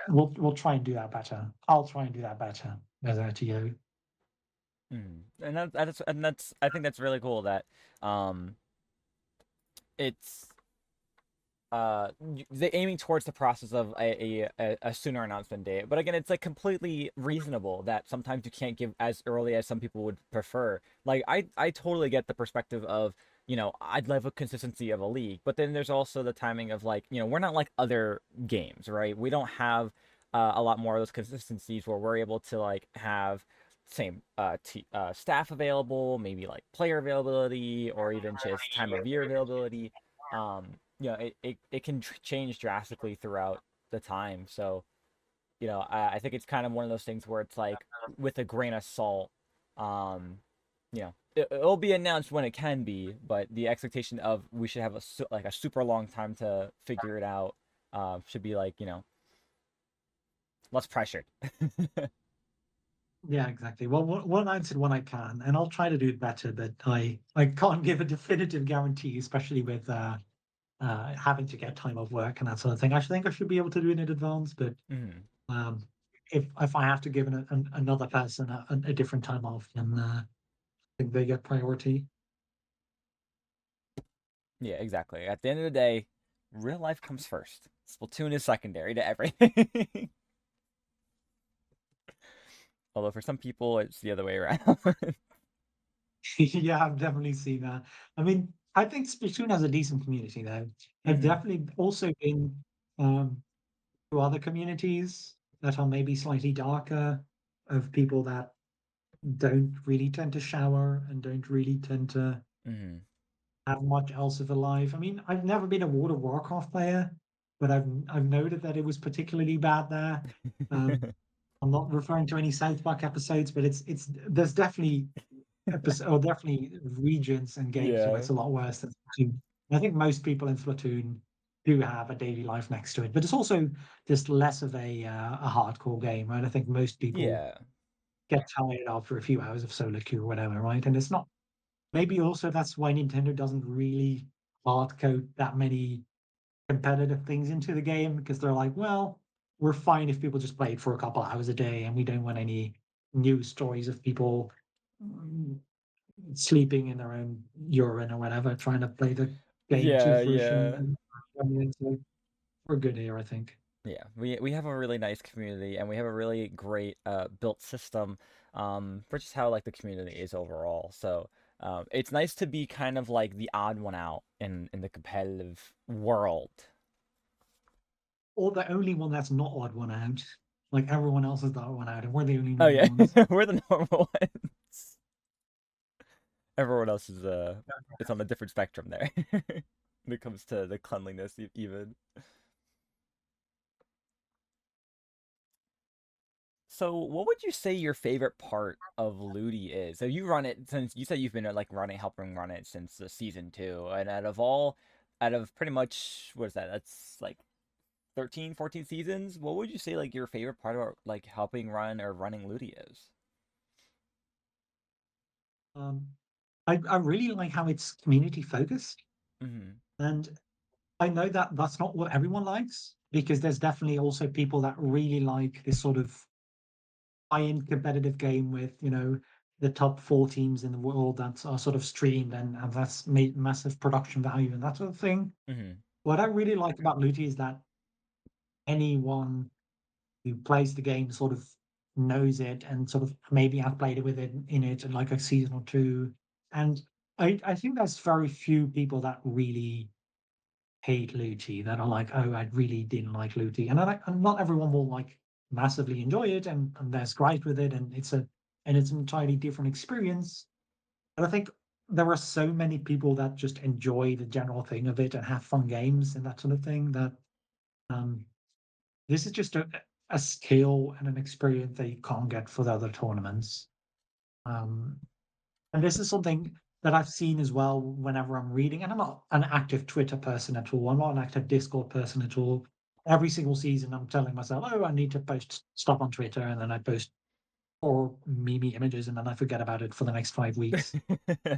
[SPEAKER 2] we'll try and do that better. I'll try and do that better as RTO.
[SPEAKER 1] Mm-hmm. And that's I think that's really cool that um it's they aiming towards the process of a sooner announcement date. But again, it's like completely reasonable that sometimes you can't give as early as some people would prefer. Like I totally get the perspective of I'd love a consistency of a league, but then there's also the timing of like we're not like other games, right? We don't have a lot more of those consistencies where we're able to like have same staff available, maybe like player availability, or even just time of year availability. It can change drastically throughout the time. So, I think it's kind of one of those things where it's like with a grain of salt. It'll be announced when it can be, but the expectation of we should have like a super long time to figure it out should be like less pressured.
[SPEAKER 2] Yeah, exactly. Well, we'll announce it when I can, and I'll try to do it better. But I can't give a definitive guarantee, especially with having to get time off work and that sort of thing. I think I should be able to do it in advance, but
[SPEAKER 1] Mhm.
[SPEAKER 2] Um, if I have to give another person a different time off, then I think they get priority.
[SPEAKER 1] Yeah, exactly. At the end of the day, real life comes first. Splatoon is secondary to everything. Although for some people, it's the other way around.
[SPEAKER 2] Yeah, I've definitely seen that. I mean, I think Splatoon has a decent community though. I've
[SPEAKER 1] Hmm.
[SPEAKER 2] definitely also been um, to other communities that are maybe slightly darker, of people that don't really tend to shower and don't really tend to
[SPEAKER 1] Hmm.
[SPEAKER 2] have much else of a life. I mean, I've never been a World of Warcraft player, but I've noted that it was particularly bad there. Um, I'm not referring to any South Park episodes, but it's there's definitely definitely regions and games where
[SPEAKER 1] Yeah.
[SPEAKER 2] it's a lot worse than Splatoon. I think most people in Splatoon do have a daily life next to it, but it's also just less of a hardcore game, right? I think most people
[SPEAKER 1] Yeah.
[SPEAKER 2] get tired after a few hours of solo queue or whatever, right? And it's not. Maybe also that's why Nintendo doesn't really hard code that many competitive things into the game, because they're like, well, we're fine if people just play it for a couple hours a day, and we don't want any news stories of people sleeping in their own urine or whatever, trying to play the game to
[SPEAKER 1] Yeah,
[SPEAKER 2] fruition.
[SPEAKER 1] yeah.
[SPEAKER 2] So we're good here, I think.
[SPEAKER 1] Yeah, we have a really nice community and we have a really great built system for just how like the community is overall. So it's nice to be kind of like the odd one out in the competitive world.
[SPEAKER 2] Or the only one that's not odd one out. Like everyone else is the odd one out, and we're the only
[SPEAKER 1] Oh
[SPEAKER 2] normal
[SPEAKER 1] yeah,
[SPEAKER 2] ones.
[SPEAKER 1] we're the normal ones. Everyone else is it's on a different spectrum there when it comes to the cleanliness even. So, what would you say your favorite part of Ludi is? So you run it since you said you've been like running, helping run it since the season two, and out of pretty much what is that? That's like 13, 14 seasons. What would you say like your favorite part about like helping run or running Ludi is?
[SPEAKER 2] Um, I really like how it's community focused,
[SPEAKER 1] Mm-hmm.
[SPEAKER 2] and I know that that's not what everyone likes because there's definitely also people that really like this sort of high-end competitive game with the top four teams in the world that are sort of streamed and that's made massive production value and that sort of thing.
[SPEAKER 1] Mm-hmm.
[SPEAKER 2] What I really like about Luti is that anyone who plays the game sort of knows it and sort of maybe have played it with it in it in like a season or two. And I think there's very few people that really hate Luti that are like, oh, I really didn't like Luti. And not everyone will like massively enjoy it and there's great with it and it's an entirely different experience. And I think there are so many people that just enjoy the general thing of it and have fun games and that sort of thing that um this is just a skill and an experience that you can't get for the other tournaments. Um, and this is something that I've seen as well whenever I'm reading, and I'm not an active Twitter person at all. I'm not an active Discord person at all. Every single season, I'm telling myself, "Oh, I need to post stuff on Twitter," and then I post 4 meme images, and then I forget about it for the next 5 weeks.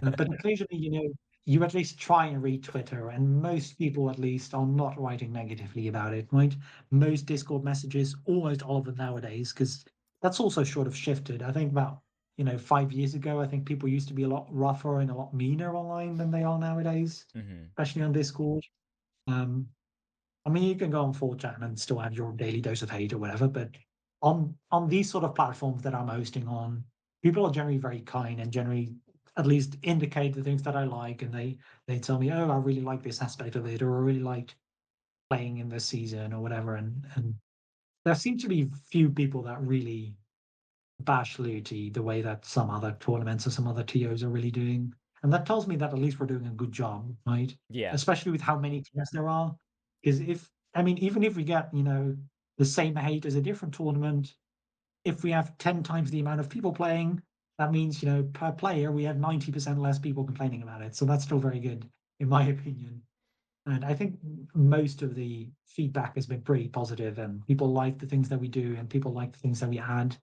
[SPEAKER 2] But occasionally, you at least try and read Twitter, and most people at least are not writing negatively about it, right? Most Discord messages, almost all of them nowadays, because that's also sort of shifted. I think about 5 years ago, I think people used to be a lot rougher and a lot meaner online than they are nowadays,
[SPEAKER 1] Mm-hmm.
[SPEAKER 2] especially on Discord. Um, I mean, you can go on 4chan and still have your daily dose of hate or whatever, but on these sort of platforms that I'm hosting on, people are generally very kind and generally at least indicate the things that I like, and they tell me, oh, I really like this aspect of it, or I really liked playing in this season or whatever. And there seem to be few people that really bash Luti the way that some other tournaments or some other TOs are really doing. And that tells me that at least we're doing a good job, right?
[SPEAKER 1] Yeah.
[SPEAKER 2] Especially with how many teams there are. Because I mean, even if we get, the same hate as a different tournament, if we have 10 times the amount of people playing, that means, per player, we have 90% less people complaining about it. So that's still very good, in my opinion. And I think most of the feedback has been pretty positive, and people like the things that we do, and people like the things that we add.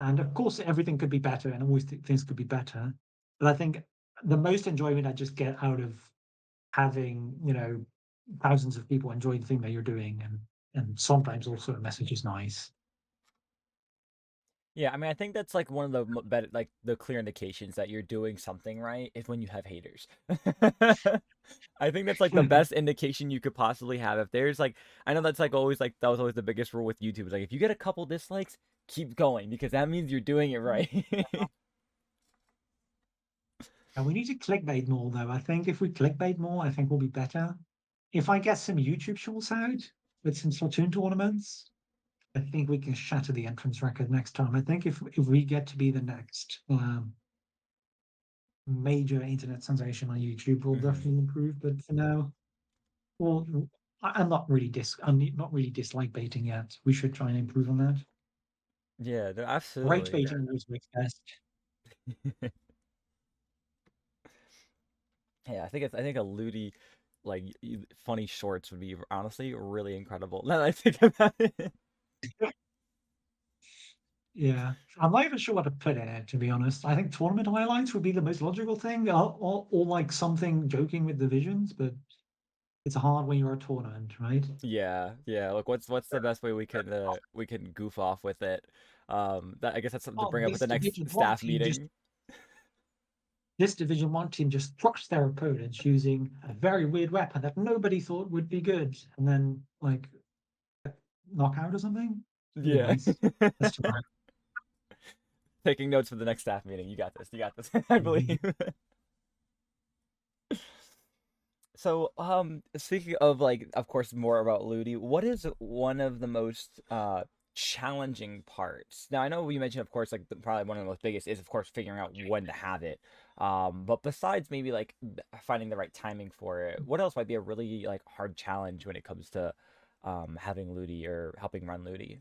[SPEAKER 2] And of course, everything could be better, and always things could be better. But I think the most enjoyment I just get out of having, thousands of people enjoy the thing that you're doing, and sometimes also a message is nice.
[SPEAKER 1] Yeah, I mean, I think that's like one of the better, like the clear indications that you're doing something right is when you have haters. I think that's like the best indication you could possibly have. If there's like, I know that's like always like that was always the biggest rule with YouTube. Is like if you get a couple dislikes, keep going because that means you're doing it right.
[SPEAKER 2] And we need to clickbait more, though. I think if we clickbait more, I think we'll be better. If I get some YouTube shorts out with some Splatoon tournaments, I think we can shatter the entrance record next time. I think if we get to be the next major internet sensation on YouTube, we'll
[SPEAKER 1] Hmm.
[SPEAKER 2] definitely improve. But for now, well, I'm not really not really dislike baiting yet. We should try and improve on that.
[SPEAKER 1] Yeah, no,
[SPEAKER 2] Rage
[SPEAKER 1] absolutely.
[SPEAKER 2] baiting always works best.
[SPEAKER 1] Yeah, I think a Ludi like funny shorts would be honestly really incredible. Now that I think about it.
[SPEAKER 2] Yeah, I'm not even sure what to put in it, to be honest. I think tournament highlights would be the most logical thing, or like something joking with divisions, but it's hard when you're a tournament, right?
[SPEAKER 1] Yeah, yeah. Look, what's the best way we can goof off with it? That I guess that's something to
[SPEAKER 2] Oh,
[SPEAKER 1] bring up at
[SPEAKER 2] this
[SPEAKER 1] the next
[SPEAKER 2] division, what
[SPEAKER 1] staff
[SPEAKER 2] team just
[SPEAKER 1] meeting.
[SPEAKER 2] this Division One team just crushed their opponents using a very weird weapon that nobody thought would be good, and then like knockout or something. It's really
[SPEAKER 1] Yeah.
[SPEAKER 2] nice. That's too bad.
[SPEAKER 1] Taking notes for the next staff meeting. You got this. You got this. I believe. So, speaking of like, of course, more about Ludi, what is one of the most challenging parts? Now, I know you mentioned, of course, like probably one of the most biggest is, of course, figuring out when to have it. But besides maybe like finding the right timing for it, what else might be a really like hard challenge when it comes to having Ludi or helping run Ludi?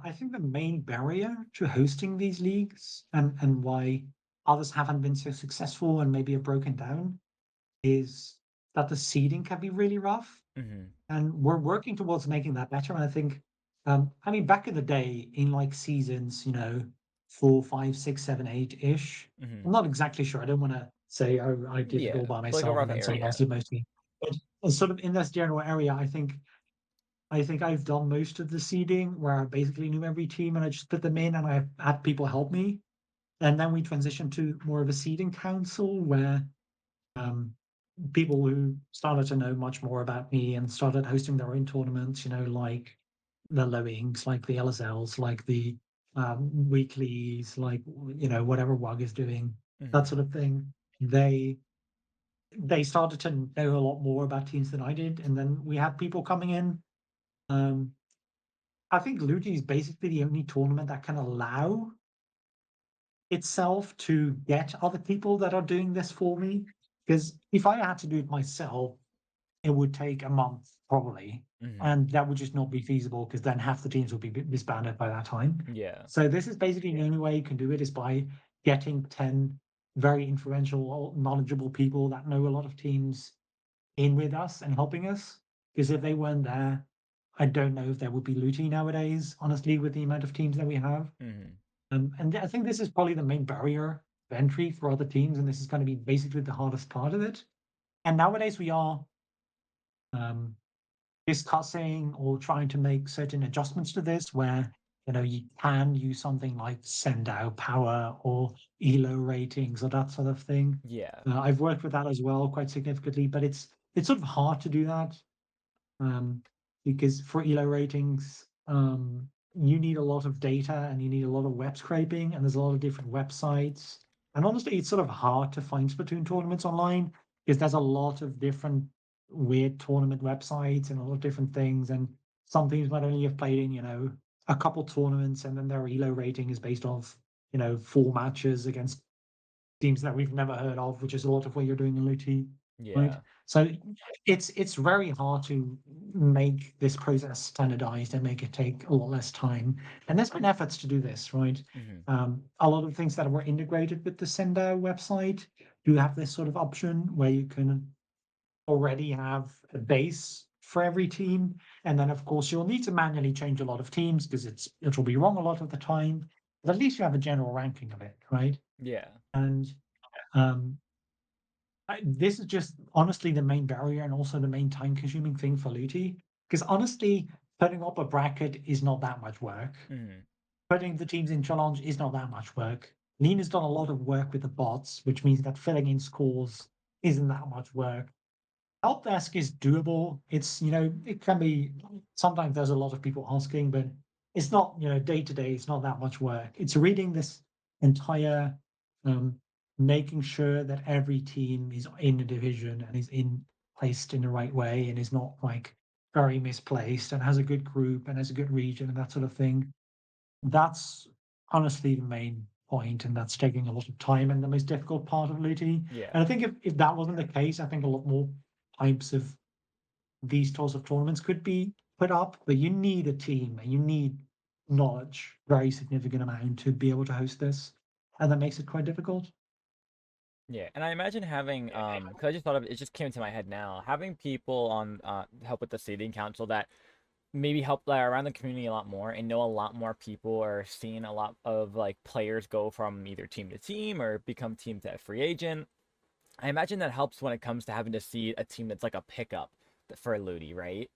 [SPEAKER 2] I think the main barrier to hosting these leagues and why others haven't been so successful and maybe have broken down is that the seeding can be really rough.
[SPEAKER 1] Mm-hmm.
[SPEAKER 2] And we're working towards making that better. And I think, I mean, back in the day, in like seasons, 4, 5, 6, 7, 8 ish.
[SPEAKER 1] Mm-hmm.
[SPEAKER 2] I'm not exactly sure. I don't want to say, oh, I did it
[SPEAKER 1] Yeah,
[SPEAKER 2] all by
[SPEAKER 1] like a
[SPEAKER 2] myself and
[SPEAKER 1] rough
[SPEAKER 2] then someone else
[SPEAKER 1] area.
[SPEAKER 2] did mostly. But sort of in this general area, I think I've done most of the seeding where I basically knew every team and I just put them in and I had people help me. And then we transitioned to more of a seeding council where um, people who started to know much more about me and started hosting their own tournaments, like the Lowings, like the LSLs, like the weeklies, like whatever WUG is doing, that
[SPEAKER 1] Mm-hmm.
[SPEAKER 2] sort of thing. They started to know a lot more about teams than I did, and then we had people coming in. Um, I think Luigi is basically the only tournament that can allow itself to get other people that are doing this for me. Because if I had to do it myself, it would take a month probably,
[SPEAKER 1] Mm-hmm.
[SPEAKER 2] and that would just not be feasible because then half the teams would be disbanded by that time.
[SPEAKER 1] Yeah.
[SPEAKER 2] So this is basically the only way you can do it is by getting 10 very influential, knowledgeable people that know a lot of teams in with us and helping us. Because if they weren't there, I don't know if there would be Luti nowadays, honestly, with the amount of teams that we have.
[SPEAKER 1] Mm-hmm.
[SPEAKER 2] And I think this is probably the main barrier of entry for other teams, and this is going to be basically the hardest part of it. And nowadays we are um, discussing or trying to make certain adjustments to this where you can use something like send out power or elo ratings or that sort of thing.
[SPEAKER 1] Yeah.
[SPEAKER 2] I've worked with that as well quite significantly, but it's sort of hard to do that um, because for elo ratings you need a lot of data and you need a lot of web scraping and there's a lot of different websites, and honestly it's sort of hard to find Splatoon tournaments online because there's a lot of different weird tournament websites and a lot of different things, and some teams might only have played in a couple tournaments and then their elo rating is based off 4 matches against teams that we've never heard of, which is a lot of what you're doing in Luti, right?
[SPEAKER 1] Yeah.
[SPEAKER 2] So it's very hard to make this process standardized and make it take a lot less time. And there's been efforts to do this, right?
[SPEAKER 1] Mm-hmm.
[SPEAKER 2] A lot of things that were integrated with the Sender website do have this sort of option where you can already have a base for every team. And then of course you'll need to manually change a lot of teams because it'll be wrong a lot of the time. But at least you have a general ranking of it, right?
[SPEAKER 1] Yeah.
[SPEAKER 2] And um, this is just honestly the main barrier and also the main time consuming thing for Luti. Because honestly, putting up a bracket is not that much work.
[SPEAKER 1] Mm-hmm.
[SPEAKER 2] Putting the teams in challenge is not that much work. Lean has done a lot of work with the bots, which means that filling in scores isn't that much work. Help desk is doable. It can be sometimes there's a lot of people asking, but it's not, day to day, it's not that much work. It's reading this entire um, making sure that every team is in the division and is in placed in the right way and is not like very misplaced and has a good group and has a good region and that sort of thing. That's honestly the main point, and that's taking a lot of time and the most difficult part of Luti.
[SPEAKER 1] Yeah.
[SPEAKER 2] And I think if that wasn't the case, I think a lot more types of these sorts of tournaments could be put up, but you need a team and you need knowledge, very significant amount to be able to host this. And that makes it quite difficult.
[SPEAKER 1] Yeah, and I imagine having because I just thought of it, it just came into my head now. Having people on help with the seating council that maybe help around the community a lot more and know a lot more people or seeing a lot of like players go from either team to team or become team to free agent. I imagine that helps when it comes to having to see a team that's like a pickup for Ludi, right?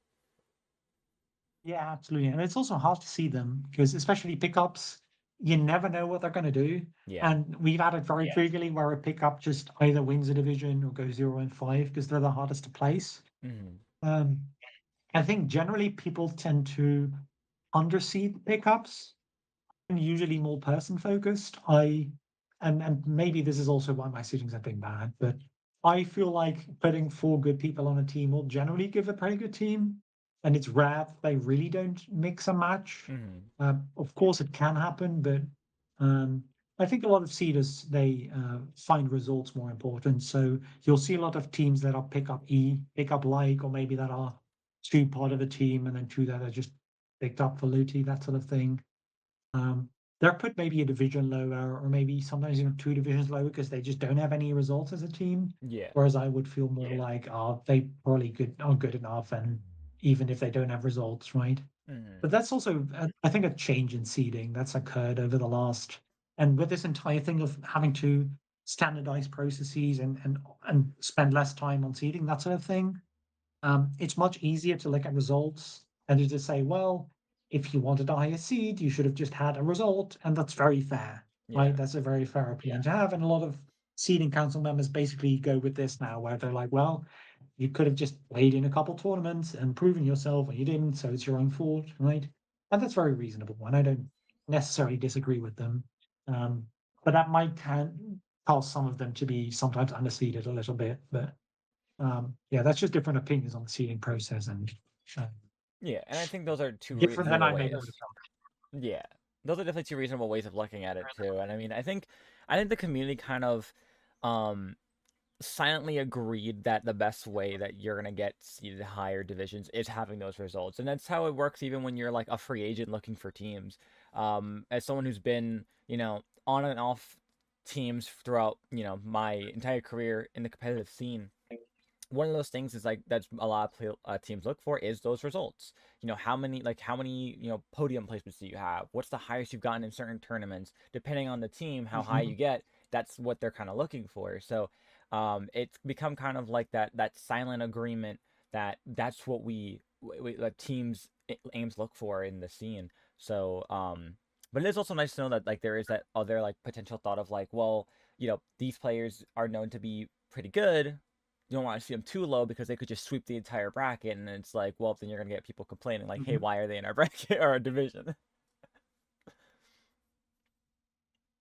[SPEAKER 2] Yeah, absolutely. And it's also hard to see them because especially pickups, you never know what they're going to do.
[SPEAKER 1] Yeah.
[SPEAKER 2] And we've had it very frequently where a pickup just either wins a division or goes 0-5 because they're the hardest to place.
[SPEAKER 1] Hmm.
[SPEAKER 2] Um, I think generally people tend to underseed pickups and usually more person focused. And maybe this is also why my seedings have been bad, but I feel like putting four good people on a team will generally give a pretty good team. And it's rare that they really don't mix and match.
[SPEAKER 1] Hmm.
[SPEAKER 2] Of course, it can happen, but um, I think a lot of seeders they find results more important. So you'll see a lot of teams that are pick up like, or maybe that are two part of a team, and then two that are just picked up for Luti, that sort of thing. Um, they're put maybe a division lower, or maybe sometimes even two divisions lower because they just don't have any results as a team.
[SPEAKER 1] Yeah.
[SPEAKER 2] Whereas I would feel more like, oh, they probably are good enough, and even if they don't have results, right?
[SPEAKER 1] Hmm.
[SPEAKER 2] But that's also, I think, a change in seeding that's occurred over the last, and with this entire thing of having to standardize processes and spend less time on seeding, that sort of thing. It's much easier to look at results and to just say, well, if you wanted a higher seed, you should have just had a result, and that's very fair,
[SPEAKER 1] Yeah.
[SPEAKER 2] right? That's a very fair opinion to have, and a lot of seeding council members basically go with this now, where they're like, well, you could have just played in a couple tournaments and proven yourself, and you didn't, so it's your own fault, right? And that's very reasonable, and I don't necessarily disagree with them. Um, but that might cause some of them to be sometimes underseeded a little bit, but yeah, that's just different opinions on the seeding process and uh,
[SPEAKER 1] Yeah. And I think those are two
[SPEAKER 2] different than
[SPEAKER 1] reasonable
[SPEAKER 2] I maybe would
[SPEAKER 1] ways.
[SPEAKER 2] have thought.
[SPEAKER 1] Yeah. Those are definitely two reasonable ways of looking at it too. And I mean, I think the community kind of um silently agreed that the best way that you're gonna get seeded higher divisions is having those results, and that's how it works even when you're like a free agent looking for teams. As someone who's been, on and off teams throughout, my entire career in the competitive scene, one of those things is like that's a lot of teams look for is those results. How many podium placements do you have? What's the highest you've gotten in certain tournaments? Depending on the team, how high you
[SPEAKER 2] Mhm.
[SPEAKER 1] get, that's what they're kind of looking for. So, it's become kind of like that silent agreement that that's what like teams aims look for in the scene. So, but it is also nice to know that like there is that other like potential thought of like, well, these players are known to be pretty good. You don't want to see them too low because they could just sweep the entire bracket, and it's like, well, then you're gonna get people complaining like, hey,
[SPEAKER 2] Mhm.
[SPEAKER 1] why are they in our bracket or our division?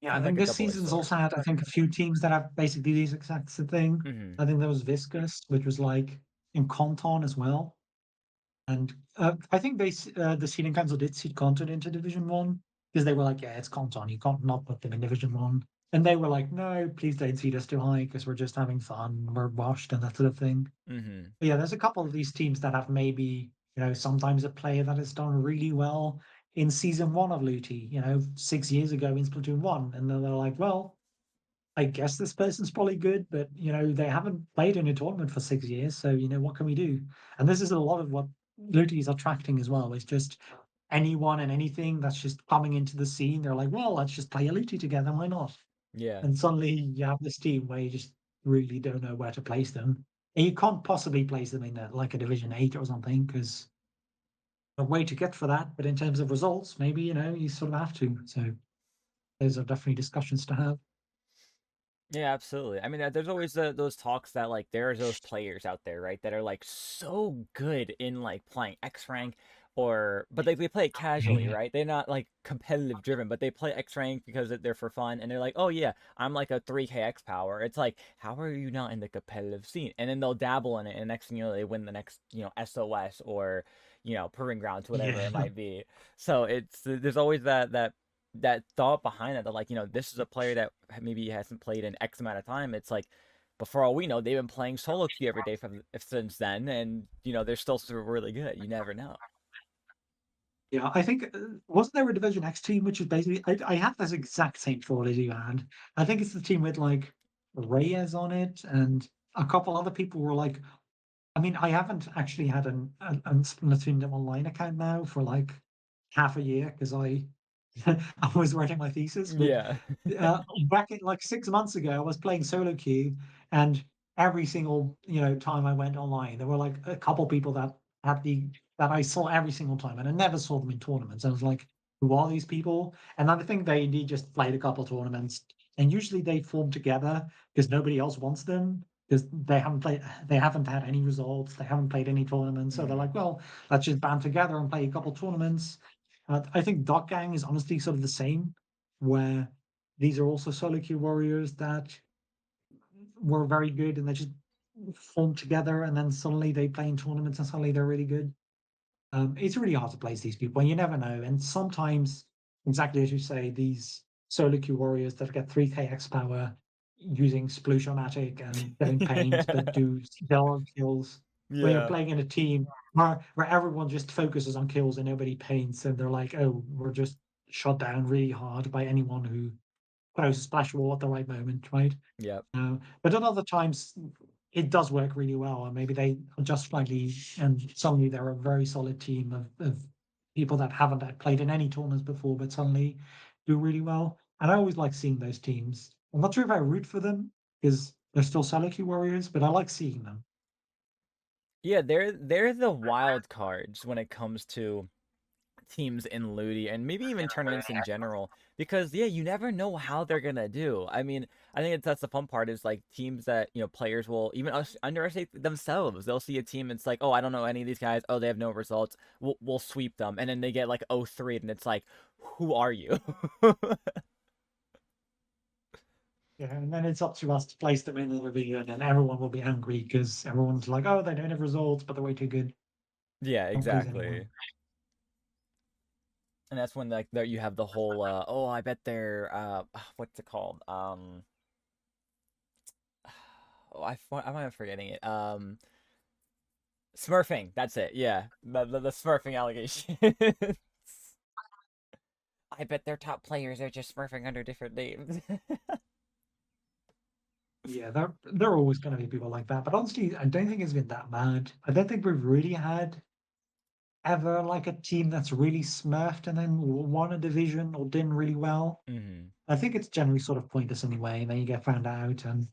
[SPEAKER 2] Yeah,
[SPEAKER 1] Kind
[SPEAKER 2] I
[SPEAKER 1] of like
[SPEAKER 2] think
[SPEAKER 1] a
[SPEAKER 2] this
[SPEAKER 1] double-edged
[SPEAKER 2] season's
[SPEAKER 1] sword.
[SPEAKER 2] also had, I think, a few teams that have basically these exact same thing.
[SPEAKER 1] Mm-hmm.
[SPEAKER 2] I think there was Viscous, which was like in Conton as well. And I think the seeding council did seed Conton into Division One because they were like, yeah, it's Conton, you can't not put them in Division One. And they were like, no, please don't seed us too high because we're just having fun, we're washed and that sort of thing.
[SPEAKER 1] Mm-hmm.
[SPEAKER 2] But yeah, there's a couple of these teams that have maybe, sometimes a player that has done really well in season one of Luti, 6 years ago in Splatoon 1. And then they're like, well, I guess this person's probably good, but they haven't played in a tournament for 6 years. So, what can we do? And this is a lot of what Luti is attracting as well. It's just anyone and anything that's just coming into the scene. They're like, well, let's just play a Luti together. Why not?
[SPEAKER 1] Yeah.
[SPEAKER 2] And suddenly you have this team where you just really don't know where to place them. And you can't possibly place them in like a Division 8 or something because a way to get for that. But in terms of results, maybe, you sort of have to. So those are definitely discussions to have.
[SPEAKER 1] Yeah, absolutely. I mean, there's always those talks that like there's those players out there, right, that are like so good in like playing X rank but they play it casually,
[SPEAKER 2] Yeah.
[SPEAKER 1] right? They're not like competitive driven, but they play X rank because they're for fun, and they're like, oh yeah, I'm like a 3K X power. It's like, how are you not in the competitive scene? And then they'll dabble in it, and next thing you know, they win the next SOS or Proving Grounds, whatever
[SPEAKER 2] Yeah.
[SPEAKER 1] it might be. So there's always that thought behind it that like this is a player that maybe hasn't played in X amount of time. It's like, but for all we know, they've been playing solo queue every day from since then, and they're still really good. You never know.
[SPEAKER 2] Yeah, I think wasn't there a Division X team which is basically I had this exact same thought as you had. I think it's the team with like Reyes on it and a couple other people were like. I mean, I haven't actually had an Splatoon online account now for like half a year because I I was writing my thesis. But
[SPEAKER 1] Yeah.
[SPEAKER 2] back in like 6 months ago, I was playing solo queue, and every single time I went online, there were like a couple people that had the that I saw every single time, and I never saw them in tournaments. I was like, who are these people? And then I think they indeed just played a couple tournaments, and usually they form together because nobody else wants them because they haven't had any results, they haven't played any tournaments, so they're
[SPEAKER 1] Mm.
[SPEAKER 2] like, well, let's just band together and play a couple tournaments. I think Dot Gang is honestly sort of the same, where these are also solo queue warriors that were very good and they just formed together, and then suddenly they play in tournaments and suddenly they're really good. It's really hard to place these people, and you never know. And sometimes, exactly as you say, these solo queue warriors that get 3k X power using Splosiomatic and getting paint, but do stellar kills. When you're
[SPEAKER 1] Yeah.
[SPEAKER 2] playing in a team where everyone just focuses on kills and nobody paints, and they're like, oh, we're just shut down really hard by anyone who throws a splash wall at the right moment, right?
[SPEAKER 1] Yep.
[SPEAKER 2] But at other times, it does work really well, and maybe they adjust slightly, and suddenly they're a very solid team of people that haven't played in any tournaments before, but suddenly do really well. And I always like seeing those teams. I'm not sure if I root for them because they're still Salaki warriors, but I like seeing them.
[SPEAKER 1] Yeah, they're the wild cards when it comes to teams in Ludi and maybe even tournaments in general because yeah, you never know how they're gonna do. I mean, I think that's the fun part is like teams that players will even underestimate themselves. They'll see a team and it's like, oh, I don't know any of these guys. Oh, they have no results. We'll sweep them, and then they get like 0-3, and it's like, who are you?
[SPEAKER 2] Yeah, and then it's up to us to place them in the review, and then everyone will be angry because everyone's like, "Oh, they don't have results, but they're way too good.
[SPEAKER 1] Yeah,
[SPEAKER 2] Don't please anyone."
[SPEAKER 1] exactly. And that's when like there you have the whole oh, I bet they're what's it called oh, I'm forgetting it. Smurfing. That's it. Yeah, the Smurfing allegation. I bet their top players are just Smurfing under different names.
[SPEAKER 2] Yeah, there are always going to be people like that, but honestly, I don't think it's been that bad. I don't think we've really had ever like a team that's really smurfed and then won a division or did really well.
[SPEAKER 1] Hmm.
[SPEAKER 2] I think it's generally sort of pointless anyway, and then you get found out, and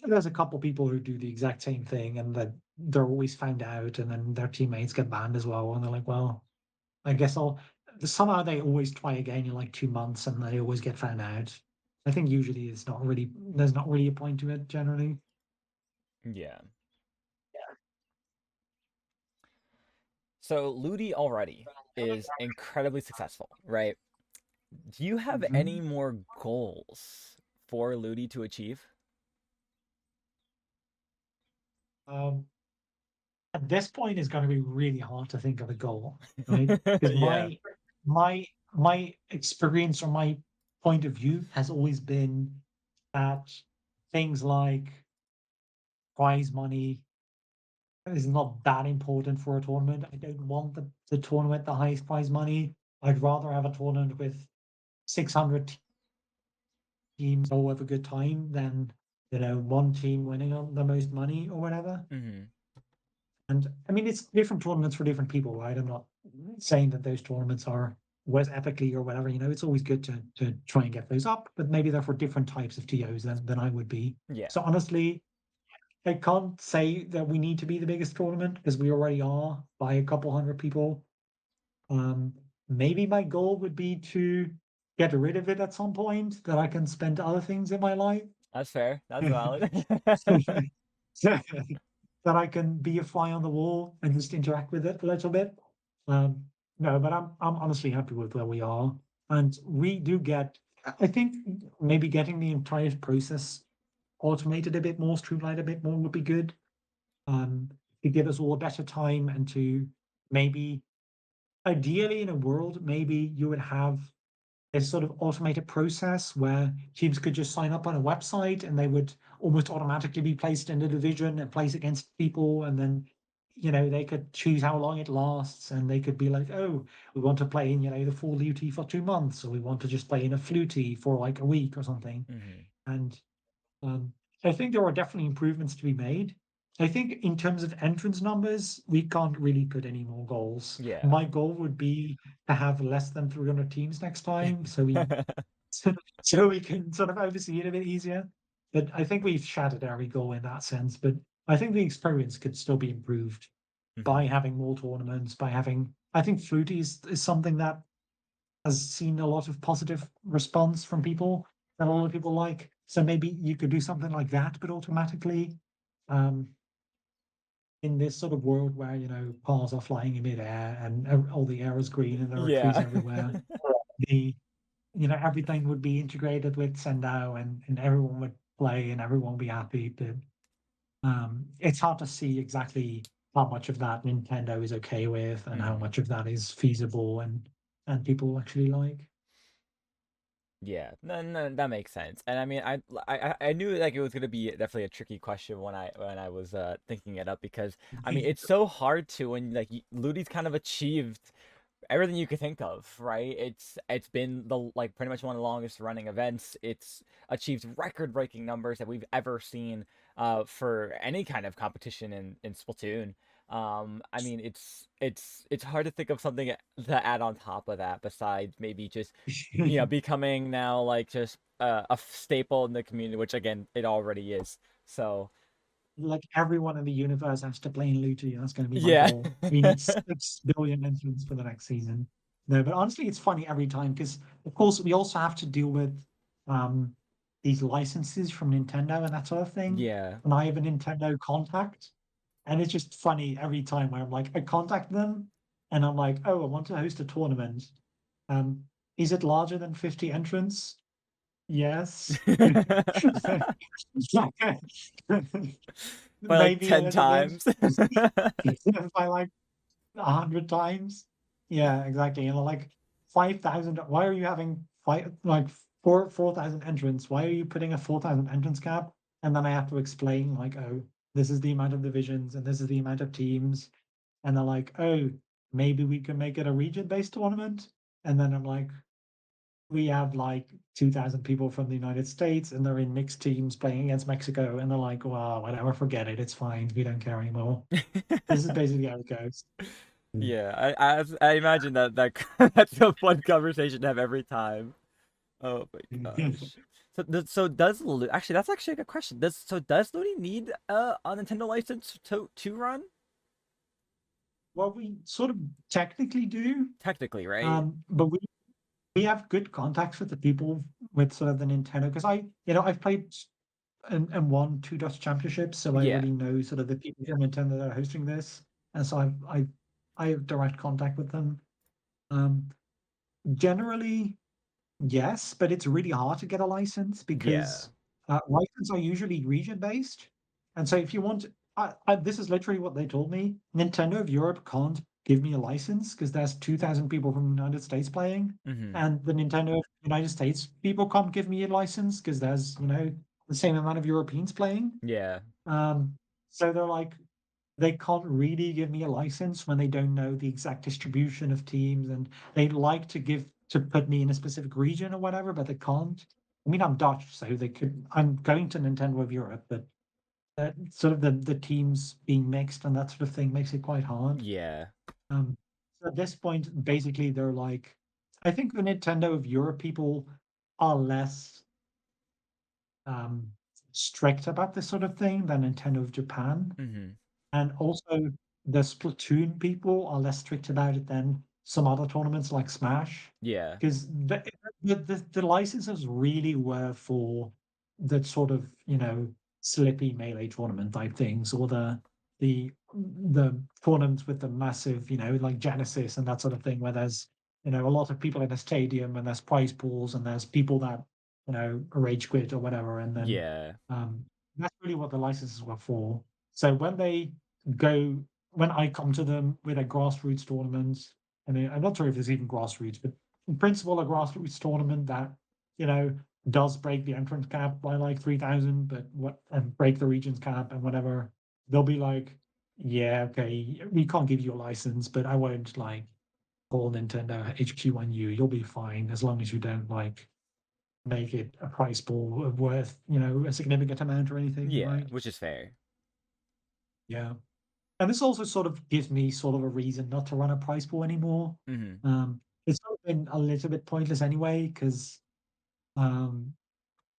[SPEAKER 2] there's a couple people who do the exact same thing, and that they're always found out, and then their teammates get banned as well, and they're like, well, I guess I'll. Somehow they always try again in like 2 months, and they always get found out. I think usually it's not really there's not really a point to it generally.
[SPEAKER 1] Yeah. So Ludi already is incredibly successful, right? Do you have any
[SPEAKER 2] Mhm.
[SPEAKER 1] more goals for Ludi to achieve?
[SPEAKER 2] Um, at this point, it's going to be really hard to think of a goal, right? Because
[SPEAKER 1] Yeah.
[SPEAKER 2] my experience or my point of view has always been that things like prize money is not that important for a tournament. I don't want the tournament the highest prize money. I'd rather have a tournament with 600 teams all have a good time than one team winning on the most money or whatever.
[SPEAKER 1] Hmm.
[SPEAKER 2] And I mean, it's different tournaments for different people, right? I'm not saying that those tournaments are was epically or whatever. It's always good to try and get those up, but maybe they're for different types of TOs than I would be.
[SPEAKER 1] Yeah.
[SPEAKER 2] So honestly, I can't say that we need to be the biggest tournament because we already are by a couple hundred people. Um, Maybe my goal would be to get rid of it at some point, that I can spend other things in my life.
[SPEAKER 1] That's fair. That's valid.
[SPEAKER 2] That I can be a fly on the wall and just interact with it a little bit. Um, no, but I'm honestly happy with where we are, and we do get. I think maybe getting the entire process automated a bit more, streamlined a bit more would be good. Um, to give us all a better time, and to maybe, ideally, in a world, maybe you would have a sort of automated process where teams could just sign up on a website and they would almost automatically be placed in a division and place against people, and then they could choose how long it lasts, and they could be like, oh, we want to play in the full UT for 2 months, or we want to just play in a fluty for like a week or something.
[SPEAKER 1] Hmm.
[SPEAKER 2] And um, I think there are definitely improvements to be made. I think in terms of entrance numbers, we can't really put any more goals.
[SPEAKER 1] Yeah.
[SPEAKER 2] My goal would be to have less than 300 teams next time, so we can sort of oversee it a bit easier. But I think we've shattered every goal in that sense. But I think the experience could still be improved by
[SPEAKER 1] Hmm.
[SPEAKER 2] having more tournaments, by having I think Flutie is something that has seen a lot of positive response from people that a lot of people like. So maybe you could do something like that, but automatically. Um, in this sort of world where cars are flying in midair and all the air is green and there are trees
[SPEAKER 1] Yeah.
[SPEAKER 2] everywhere, the everything would be integrated with Sendao and everyone would play and everyone would be happy. But it's hard to see exactly how much of that Nintendo is okay with and how
[SPEAKER 1] Hmm.
[SPEAKER 2] much of that is feasible and people actually like.
[SPEAKER 1] Yeah, no, no, that makes sense. And I mean, I knew like it was gonna be definitely a tricky question when I was thinking it up because I mean it's so hard to when like Ludi's kind of achieved everything you could think of, right? It's been the like pretty much one of the longest running events. It's achieved record-breaking numbers that we've ever seen for any kind of competition in Splatoon. I mean, it's hard to think of something to add on top of that besides maybe just becoming now like just a staple in the community, which again it already is. So
[SPEAKER 2] Like everyone in the universe has to play in Luti. That's going to be my
[SPEAKER 1] yeah,
[SPEAKER 2] goal. We need 6 billion entrants for the next season. No, but honestly, it's funny every time because, of course, we also have to deal with um, these licenses from Nintendo and that sort of thing.
[SPEAKER 1] yeah.
[SPEAKER 2] And I have a Nintendo contact, and it's just funny every time where I'm like, I contact them, and I'm like, oh, I want to host a tournament. Um, is it larger than 50 entrants? Yes.
[SPEAKER 1] By like
[SPEAKER 2] Maybe a
[SPEAKER 1] 10
[SPEAKER 2] little bit.
[SPEAKER 1] times.
[SPEAKER 2] By like 100 times. Yeah, exactly. And like 5,000. Why are you having four thousand entrants? Why are you putting a 4,000 entrance cap? And then I have to explain like, oh, this is the amount of divisions and this is the amount of teams. And they're like, oh, maybe we can make it a region-based tournament. And then I'm like, we have like 2,000 people from the United States and they're in mixed teams playing against Mexico. And they're like, wow, whatever, forget it. It's fine. We don't care anymore. This is basically how it goes. Mm.
[SPEAKER 1] Yeah, I imagine that that's a fun conversation to have every time. Oh my gosh. So does actually that's actually a good question. Does Looney need a Nintendo license to run?
[SPEAKER 2] Well, we sort of technically do,
[SPEAKER 1] Technically, right?
[SPEAKER 2] but we have good contacts with the people with sort of the Nintendo because I've played and won two Dutch championships, so I
[SPEAKER 1] Yeah.
[SPEAKER 2] already know sort of the people from Nintendo that are hosting this, and so I have direct contact with them. Um, Generally, yes, but it's really hard to get a license
[SPEAKER 1] Yeah.
[SPEAKER 2] because licenses are usually region based, and so if you want, this is literally what they told me. Nintendo of Europe can't give me a license because there's 2,000 people from the United States playing,
[SPEAKER 1] Hmm.
[SPEAKER 2] and the Nintendo of United States people can't give me a license because there's the same amount of Europeans playing.
[SPEAKER 1] Yeah.
[SPEAKER 2] Um, so they're like, they can't really give me a license when they don't know the exact distribution of teams, and they'd like to put me in a specific region or whatever, but they can't. I mean, I'm Dutch, so they could. I'm going to Nintendo of Europe, but sort of the teams being mixed and that sort of thing makes it quite hard.
[SPEAKER 1] Yeah.
[SPEAKER 2] Um, so at this point, basically, they're like, I think the Nintendo of Europe people are less um, strict about this sort of thing than Nintendo of Japan.
[SPEAKER 1] Hmm.
[SPEAKER 2] And also, the Splatoon people are less strict about it than some other tournaments like Smash,
[SPEAKER 1] Yeah.
[SPEAKER 2] because the licenses really were for the sort of slippy melee tournament type things, or the tournaments with the massive like Genesis and that sort of thing, where there's a lot of people in a stadium and there's prize pools and there's people that rage quit or whatever, and then
[SPEAKER 1] Yeah.
[SPEAKER 2] that's really what the licenses were for. So go when I come to them with a grassroots tournament, I mean, I'm not sure if there's even grassroots, but in principle, a grassroots tournament that you know does break the entrance cap by like 3,000, but what and break the regions cap and whatever, they'll be like, yeah, okay, we can't give you a license, but I won't like call Nintendo HQ on you. You'll be fine as long as you don't like make it a price pool worth a significant amount or anything,
[SPEAKER 1] Yeah,
[SPEAKER 2] right?
[SPEAKER 1] which is fair.
[SPEAKER 2] Yeah. And this also sort of gives me sort of a reason not to run a price pool anymore.
[SPEAKER 1] Hmm.
[SPEAKER 2] It's sort of been a little bit pointless anyway, because um,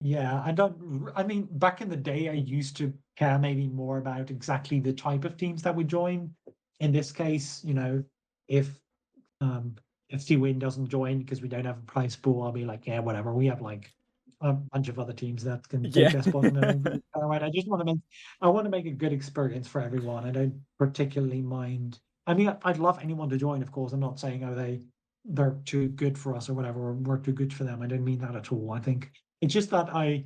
[SPEAKER 2] yeah, I mean, back in the day, I used to care maybe more about exactly the type of teams that would join. In this case, if Um, if T-Win doesn't join because we don't have a prize pool, I'll be like, yeah, whatever. We have like a bunch of other teams that can take
[SPEAKER 1] Yeah.
[SPEAKER 2] their spot, and I don't really care, right? I want to make a good experience for everyone. I don't particularly mind. I mean, I'd love anyone to join, of course. I'm not saying oh they're too good for us or whatever, or we're too good for them. I don't mean that at all. I think it's just that I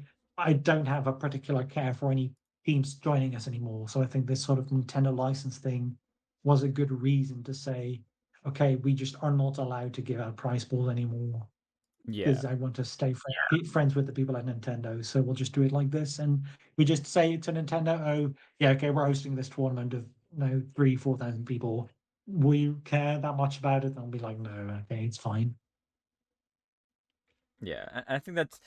[SPEAKER 2] don't have a particular care for any teams joining us anymore. So I think this sort of Nintendo license thing was a good reason to say, okay, we just are not allowed to give out prize balls anymore
[SPEAKER 1] Yeah.
[SPEAKER 2] because I want to stay friends with the people at Nintendo. So we'll just do it like this, and we just say to Nintendo, "Oh, yeah, okay, we're hosting this tournament of 3, 4 thousand people. Will you care that much about it?" And I'll be like, "No, okay, it's fine."
[SPEAKER 1] Yeah, I think that's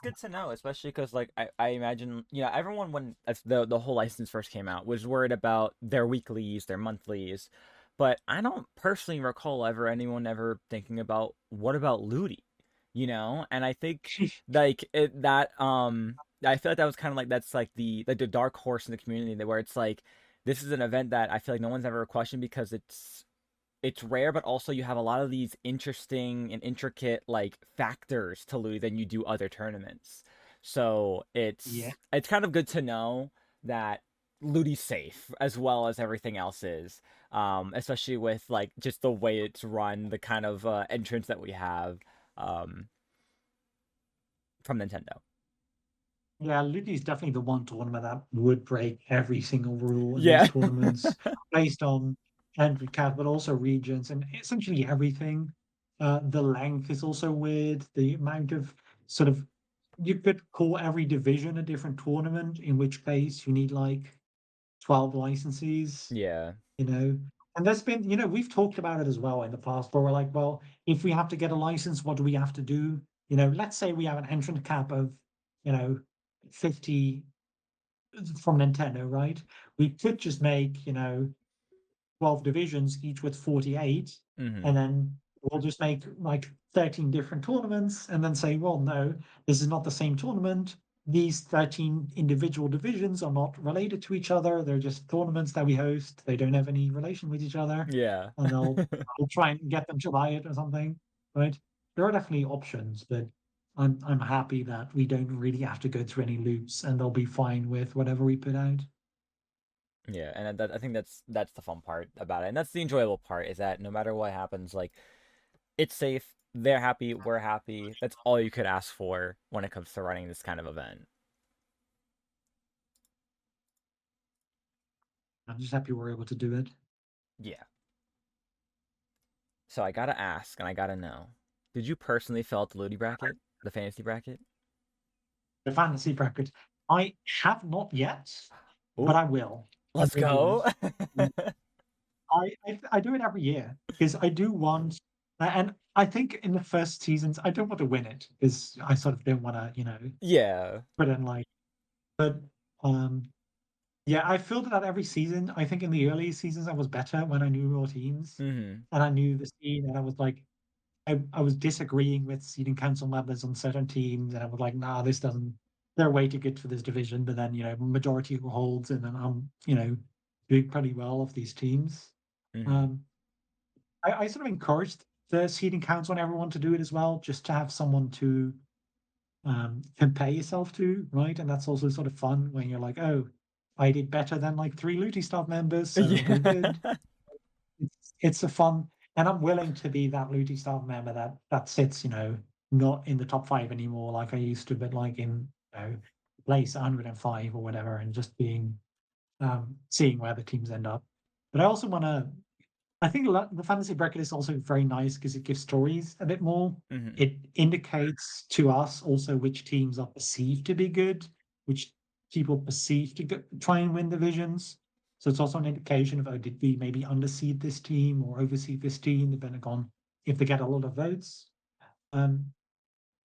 [SPEAKER 1] good to know, especially because like I imagine everyone when the whole license first came out was worried about their weeklies, their monthlies, but I don't personally recall anyone ever thinking about what about Ludi, and I think I feel like that was kind of like that's like the dark horse in the community where it's like this is an event that I feel like no one's ever questioned because it's rare, but also you have a lot of these interesting and intricate like factors to lose than you do other tournaments. So
[SPEAKER 2] Yeah,
[SPEAKER 1] it's kind of good to know that Ludi's safe as well as everything else is. Especially with like just the way it's run, the kind of entrance that we have um, from Nintendo.
[SPEAKER 2] yeah, Ludi is definitely the one tournament that would break every single rule in these
[SPEAKER 1] Yeah.
[SPEAKER 2] tournaments based on entry cap, but also regions and essentially everything. The length is also weird. The amount of sort of you could call every division a different tournament, in which case you need like 12 licenses,
[SPEAKER 1] Yeah.
[SPEAKER 2] you know. And there's been, we've talked about it as well in the past, but we're like, well, if we have to get a license, what do we have to do? Let's say we have an entrant cap of, 50 from Nintendo, right? We could just make, 12 divisions, each with 48, and
[SPEAKER 1] Mm-hmm.
[SPEAKER 2] then we'll just make like 13 different tournaments and then say, well, no, this is not the same tournament. These 13 individual divisions are not related to each other. They're just tournaments that we host. They don't have any relation with each other.
[SPEAKER 1] Yeah.
[SPEAKER 2] And we'll try and get them to buy it or something, right? There are definitely options, but I'm happy that we don't really have to go through any loops and they'll be fine with whatever we put out.
[SPEAKER 1] Yeah, and I think that's the fun part about it, and that's the enjoyable part is that no matter what happens, like it's safe. They're happy. We're happy. That's all you could ask for when it comes to running this kind of event.
[SPEAKER 2] I'm just happy we're able to do it.
[SPEAKER 1] Yeah. So I gotta ask, and I gotta know: did you personally fill out the Ludi bracket, the fantasy bracket?
[SPEAKER 2] The fantasy bracket. I have not yet, but
[SPEAKER 1] Ooh,
[SPEAKER 2] I will. I
[SPEAKER 1] let's
[SPEAKER 2] will do it.
[SPEAKER 1] go.
[SPEAKER 2] Mm, I do it every year because I do want, and I think in the first seasons I don't want to win it because I sort of don't want to,
[SPEAKER 1] Yeah.
[SPEAKER 2] put in like, but um, yeah, I filled it out every season. I think in the early seasons I was better when I knew more teams
[SPEAKER 1] Mm-hmm.
[SPEAKER 2] and I knew the scene, and I was like, I was disagreeing with seating council members on certain teams, and I was like, nah, this doesn't. They're way too good for this division. But then majority who holds, and then I'm doing pretty well of these teams.
[SPEAKER 1] Mm-hmm.
[SPEAKER 2] Um, I sort of encouraged the seating council and everyone to do it as well, just to have someone to compare yourself to, right? And that's also sort of fun when you're like, oh, I did better than like 3 Looty staff members, so that'll go
[SPEAKER 1] Yeah.
[SPEAKER 2] good. It's a fun, and I'm willing to be that Looty style member that sits, not in the top 5 anymore like I used to, but like in place 105 or whatever, and just being seeing where the teams end up. But I also want to. I think the fantasy bracket is also very nice because it gives stories a bit more.
[SPEAKER 1] Mm-hmm.
[SPEAKER 2] It indicates to us also which teams are perceived to be good, which people perceive to try and win divisions. So it's also an indication of, oh, did we maybe underseed this team or overseed this team, depending on if they get a lot of votes. Um,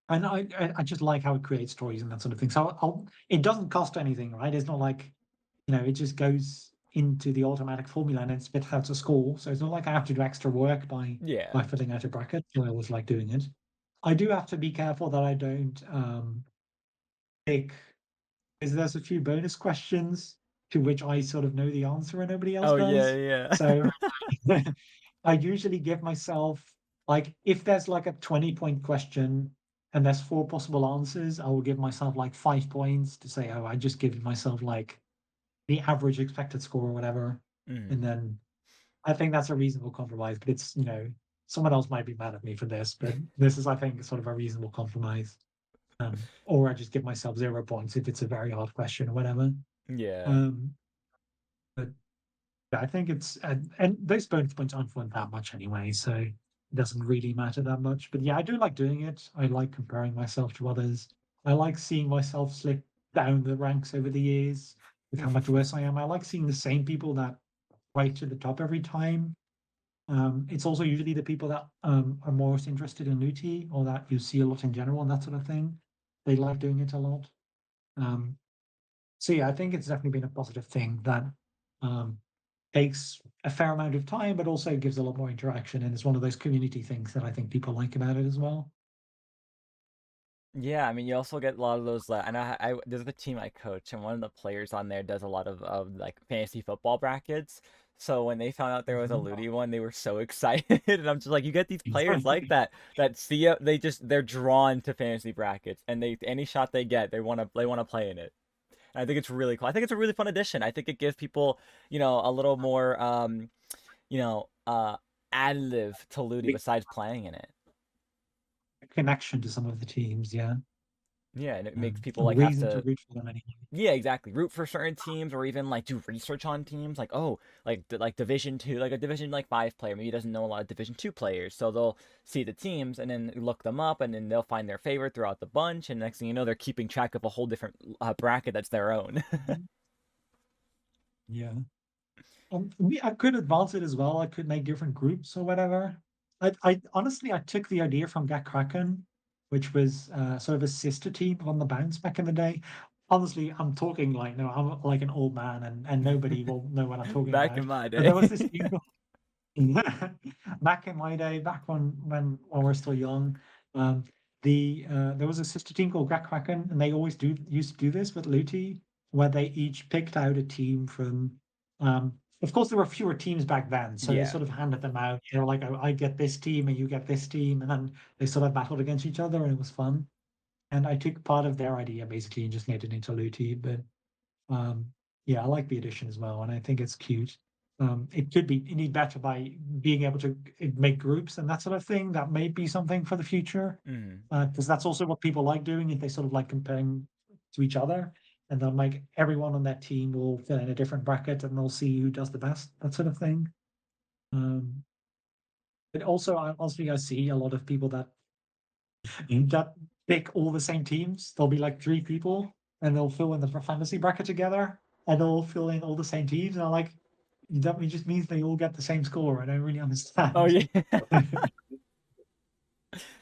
[SPEAKER 2] and I just like how it creates stories and that sort of thing. So it doesn't cost anything, right? It's not like it just goes into the automatic formula and it spits out a score. So it's not like I have to do extra work by
[SPEAKER 1] Yeah.
[SPEAKER 2] filling out a bracket. So I always like doing it. I do have to be careful that I don't pick, because there's a few bonus questions to which I sort of know the answer and nobody else
[SPEAKER 1] Oh yeah,
[SPEAKER 2] does.
[SPEAKER 1] yeah.
[SPEAKER 2] So I usually give myself like if there's like a 20-point question and there's four possible answers, I will give myself like 5 points to say, oh, I just give myself like the average expected score or whatever.
[SPEAKER 1] Mm.
[SPEAKER 2] And then I think that's a reasonable compromise. But it's, someone else might be mad at me for this, but this is, I think, sort of a reasonable compromise. Or I just give myself 0 points if it's a very hard question or whatever.
[SPEAKER 1] Yeah.
[SPEAKER 2] Um, but yeah, I think it's and those bonus points aren't worth that much anyway, so it doesn't really matter that much. But yeah, I do like doing it. I like comparing myself to others. I like seeing myself slip down the ranks over the years with how much worse I am. I like seeing the same people that rise to the top every time. It's also usually the people that are most interested in Luti or that you see a lot in general and that sort of thing. They like doing it a lot. Um, so yeah, I think it's definitely been a positive thing that um, takes a fair amount of time, but also gives a lot more interaction, and it's one of those community things that I think people like about it as well.
[SPEAKER 1] Yeah, I mean, you also get a lot of those. And there's a team I coach, and one of the players on there does a lot of like fantasy football brackets. So when they found out there was a
[SPEAKER 2] Mhm.
[SPEAKER 1] Ludi one, they were so excited, and I'm just like, you get these players like that see it, they're drawn to fantasy brackets, and they any shot they get, they want to play in it. And I think it's really cool. I think it's a really fun addition. I think it gives people, a little more, you know, uh, additive to Ludi besides playing in it.
[SPEAKER 2] Connection to some of the teams, yeah.
[SPEAKER 1] Yeah, and it makes
[SPEAKER 2] A
[SPEAKER 1] people like have
[SPEAKER 2] reason to
[SPEAKER 1] to.
[SPEAKER 2] root for them anyway.
[SPEAKER 1] Yeah, exactly. Root for certain teams, or even like do research on teams. Like, oh, like Division 2, like a Division 5 player maybe doesn't know a lot of Division 2 players, so they'll see the teams and then look them up, and then they'll find their favorite throughout the bunch. And next thing you know, they're keeping track of a whole different bracket that's their own.
[SPEAKER 2] Mhm. Yeah. I could advance it as well. I could make different groups or whatever. I honestly I took the idea from Get Kraken, which was sort of a sister team on the bounce back in the day. Honestly, I'm talking like no, I'm like an old man, and nobody will know what I'm talking
[SPEAKER 1] Back
[SPEAKER 2] about.
[SPEAKER 1] in my
[SPEAKER 2] But there
[SPEAKER 1] day.
[SPEAKER 2] was this team back in my day, back when we're still young, um, there was a sister team called Get Kraken, and they always do used to do this with Luti, where they each picked out a team from. Of course, there were fewer teams back then, so they
[SPEAKER 1] Yeah.
[SPEAKER 2] sort of handed them out. You know, like I get this team and you get this team, and then they sort of battled against each other, and it was fun. And I took part of their idea basically and just made it into Luti, but um, yeah, I like the addition as well, and I think it's cute. It could be need better by being able to make groups and that sort of thing. That may be something for the future,
[SPEAKER 1] Mm.
[SPEAKER 2] because that's also what people like doing. If they sort of like comparing to each other, and then like everyone on that team will fill in a different bracket, and they'll see who does the best. That sort of thing. Um, but also, I see a lot of people that pick all the same teams. There'll be like three people, and they'll fill in the fantasy bracket together, and they'll fill in all the same teams. And I'm like, that just means they all get the same score. I don't really
[SPEAKER 1] Oh
[SPEAKER 2] understand.
[SPEAKER 1] yeah.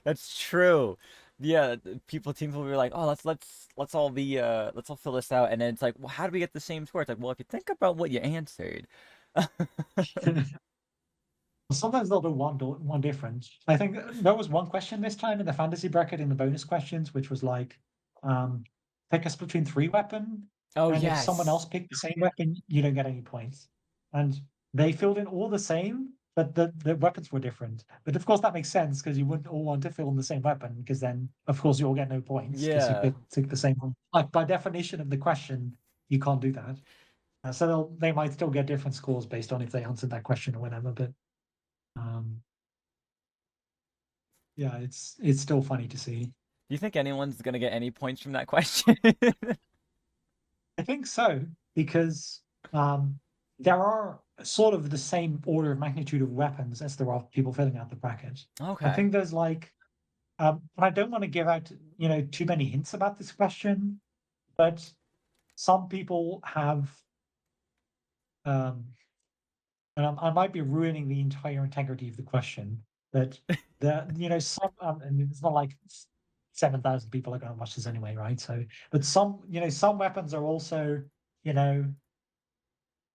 [SPEAKER 1] That's true. Yeah, teams will be like, "Oh, let's all be let's all fill this out." And then it's like, "Well, how do we get the same score?" It's like, "Well, if you think about what you answered."
[SPEAKER 2] Sometimes they'll do one different. I think there was one question this time in the fantasy bracket in the bonus questions, which was like, um, pick a between three weapon,
[SPEAKER 1] Oh,
[SPEAKER 2] and if someone
[SPEAKER 1] yes.
[SPEAKER 2] else picked the same weapon, you don't get any points. And they filled in all the same, but the weapons were different. But of course that makes sense because you wouldn't all want to fill in the same weapon because then of course you all get no points because you
[SPEAKER 1] Yeah.
[SPEAKER 2] took the same one. Like by definition of the question, you can't do that. So they might still get different scores based on if they answered that question or whatever. But um, yeah, it's still funny to see.
[SPEAKER 1] Do you think anyone's gonna get any points from that question?
[SPEAKER 2] I think so because um, there are sort of the same order of magnitude of weapons as there are people filling out the bracket. I
[SPEAKER 1] Okay.
[SPEAKER 2] think there's like, and I don't want to give out too many hints about this question, but some people have, um, and I might be ruining the entire integrity of the question, but some, and it's not like 7,000 people are going to watch this anyway, right? So, but some weapons are also, you know,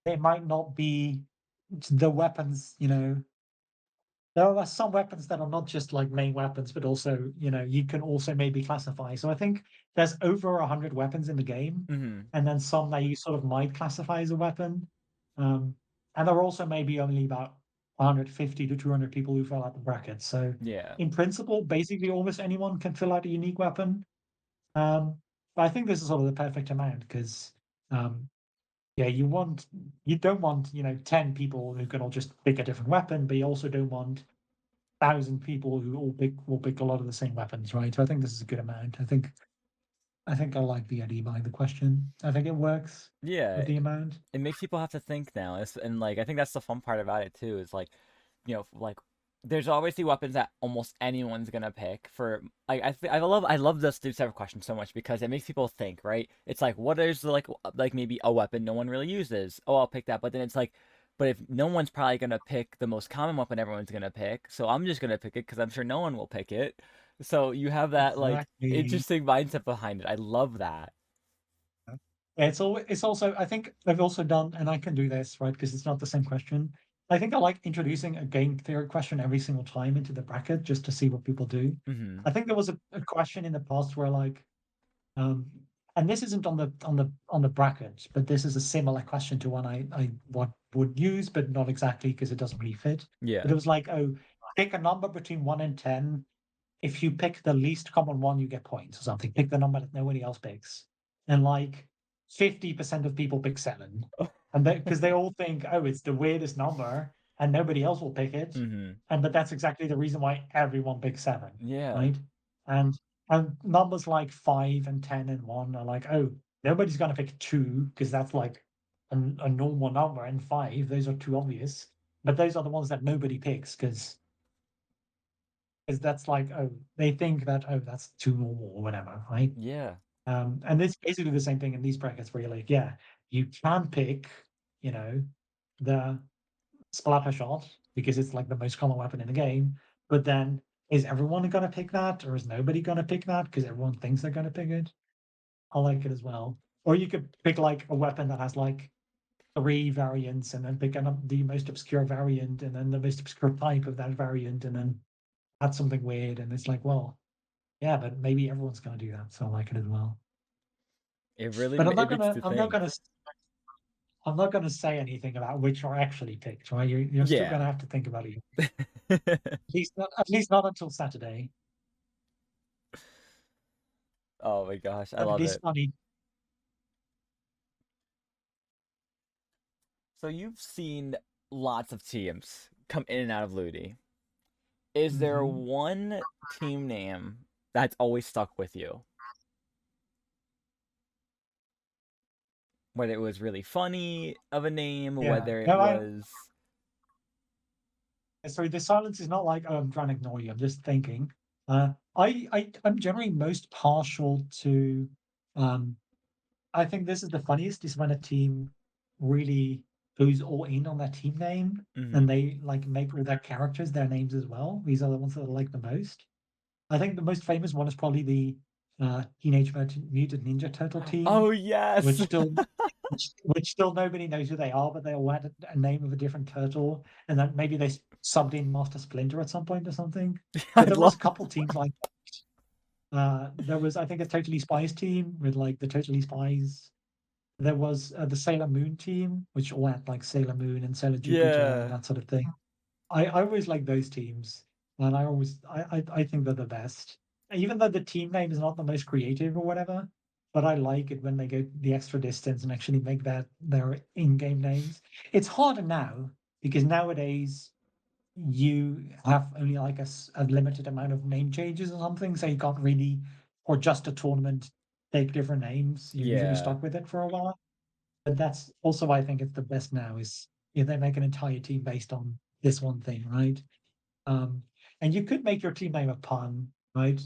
[SPEAKER 2] they might not be the weapons, there are some weapons that are not just like main weapons, but also, you can also maybe classify. So I think there's over 100 weapons in the game,
[SPEAKER 1] Hmm.
[SPEAKER 2] and then some that you sort of might classify as a weapon. Um, and there are also maybe only about 150 to 200 people who fill out the bracket. So
[SPEAKER 1] Yeah.
[SPEAKER 2] in principle, basically almost anyone can fill out a unique weapon. Um, but I think this is sort of the perfect amount because um, yeah, you don't want 10 people who can all just pick a different weapon, but you also don't want 1,000 people who all pick a lot of the same weapons, right? So I think this is a good amount. I think I like the idea behind the question. I think it works
[SPEAKER 1] Yeah.
[SPEAKER 2] with the amount.
[SPEAKER 1] It makes people have to think now. And like I think that's the fun part about it too. Is like, like there's obviously weapons that almost anyone's gonna pick for. Like I love this type of question so much because it makes people think. Right? It's like what is like maybe a weapon no one really uses. Oh, I'll pick that. But then it's like, but if no one's probably gonna pick the most common weapon everyone's gonna pick, so I'm just gonna pick it because I'm sure no one will pick it. So you have that like
[SPEAKER 2] Exactly.
[SPEAKER 1] interesting mindset behind it. I love that.
[SPEAKER 2] Yeah, it's also I think I've also done, and I can do this, right, because it's not the same question. I think I like introducing a game theory question every single time into the bracket just to see what people do.
[SPEAKER 1] Hmm.
[SPEAKER 2] I think there was a question in the past where like um and this isn't on the bracket, but this is a similar question to one I what would use, but not exactly because it doesn't really fit. But
[SPEAKER 1] Yeah.
[SPEAKER 2] it was like, oh, pick a number between 1 and 10. If you pick the least common one, you get points or something. Pick the number that nobody else picks. And like 50% of people pick 7. And because they all think, oh, it's the weirdest number and nobody else will pick it.
[SPEAKER 1] Hmm.
[SPEAKER 2] But that's exactly the reason why everyone picks 7,
[SPEAKER 1] Yeah.
[SPEAKER 2] right? And and numbers like 5 and 10 and 1 are like, oh, nobody's gonna pick 2 because that's like a normal number, and 5, those are too obvious. But those are the ones that nobody picks because that's like, oh, they think that, oh, that's too normal or whatever, right?
[SPEAKER 1] Yeah.
[SPEAKER 2] And it's basically the same thing in these brackets where you're like, yeah, you can pick, you know, the splatter shot because it's like the most common weapon in the game. But then is everyone going to pick that or is nobody going to pick that because everyone thinks they're going to pick it? I like it as well. Or you could pick like a weapon that has like 3 variants and then pick the most obscure variant and then the most obscure type of that variant and then add something weird. And it's like, well, yeah, but maybe everyone's gonna do that, so I like it as well. But
[SPEAKER 1] It makes to think.
[SPEAKER 2] I'm not gonna say anything about which are actually picked, right? You're still
[SPEAKER 1] Yeah.
[SPEAKER 2] gonna have to think about it. At least not until Saturday.
[SPEAKER 1] Oh my gosh, I
[SPEAKER 2] That'd
[SPEAKER 1] love
[SPEAKER 2] be
[SPEAKER 1] it.
[SPEAKER 2] funny.
[SPEAKER 1] So you've seen lots of teams come in and out of Ludi. Is there
[SPEAKER 2] Mhm.
[SPEAKER 1] one team name that's always stuck with you? Whether it was really funny of a name,
[SPEAKER 2] Yeah.
[SPEAKER 1] whether it
[SPEAKER 2] No,
[SPEAKER 1] was
[SPEAKER 2] sorry, the silence is not like, oh, I'm trying to ignore you. I'm just thinking. I'm generally most partial to um I think this is the funniest is when a team really goes all in on their team name and
[SPEAKER 1] Mhm.
[SPEAKER 2] they like make all their characters their names as well. These are the ones that I like the most. I think the most famous one is probably the Teenage Mutant Ninja Turtle team,
[SPEAKER 1] Oh
[SPEAKER 2] which
[SPEAKER 1] yes.
[SPEAKER 2] still which still nobody knows who they are, but they all had a name of a different turtle, and then maybe they subbed in Master Splinter at some point or something.
[SPEAKER 1] I
[SPEAKER 2] But there was
[SPEAKER 1] love
[SPEAKER 2] a couple teams like there was I think a Totally Spies team with like the Totally Spies. There was the Sailor Moon team, which all had like Sailor Moon and Sailor Jupiter and
[SPEAKER 1] Yeah.
[SPEAKER 2] that sort of thing. I always like those teams, and I think they're the best. Even though the team name is not the most creative or whatever, but I like it when they go the extra distance and actually make that their in-game names. It's harder now because nowadays you have only like a limited amount of name changes or something, so you can't really, or just a tournament, take different names. You're usually
[SPEAKER 1] Yeah.
[SPEAKER 2] stuck with it for a while. But that's also why I think it's the best now is if they make an entire team based on this one thing, right? Um, and you could make your team name a pun, right?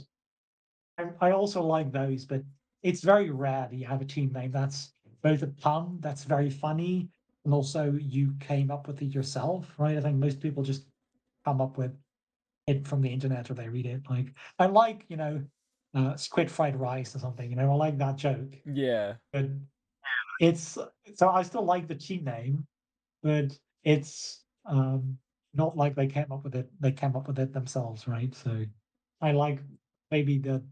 [SPEAKER 2] I also like those, but it's very rare that you have a team name that's both a pun that's very funny and also you came up with it yourself, right? I think most people just come up with it from the internet or they read it. Like I like, squid fried rice or something, I like that joke.
[SPEAKER 1] Yeah.
[SPEAKER 2] But it's so I still like the team name, but it's not like they came up with it. They came up with it themselves, right? So I like maybe the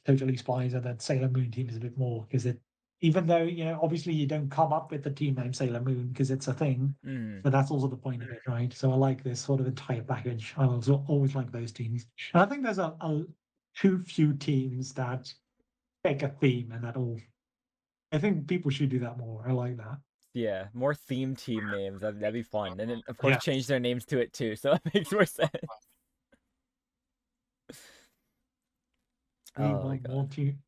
[SPEAKER 2] Totally Spies or that Sailor Moon team is a bit more because it even though, obviously you don't come up with the team name Sailor Moon because it's a thing,
[SPEAKER 1] Mm.
[SPEAKER 2] but that's also the point of it, right? So I like this sort of entire package. I also always like those teams. And I think there's a too few teams that take a theme and that all. I think people should do that more. I like that.
[SPEAKER 1] Yeah, more theme team names. That'd be fun. And then, of course,
[SPEAKER 2] Yeah.
[SPEAKER 1] change their names to it too, so that makes more sense.
[SPEAKER 2] We
[SPEAKER 1] Oh my
[SPEAKER 2] want more
[SPEAKER 1] god.
[SPEAKER 2] team.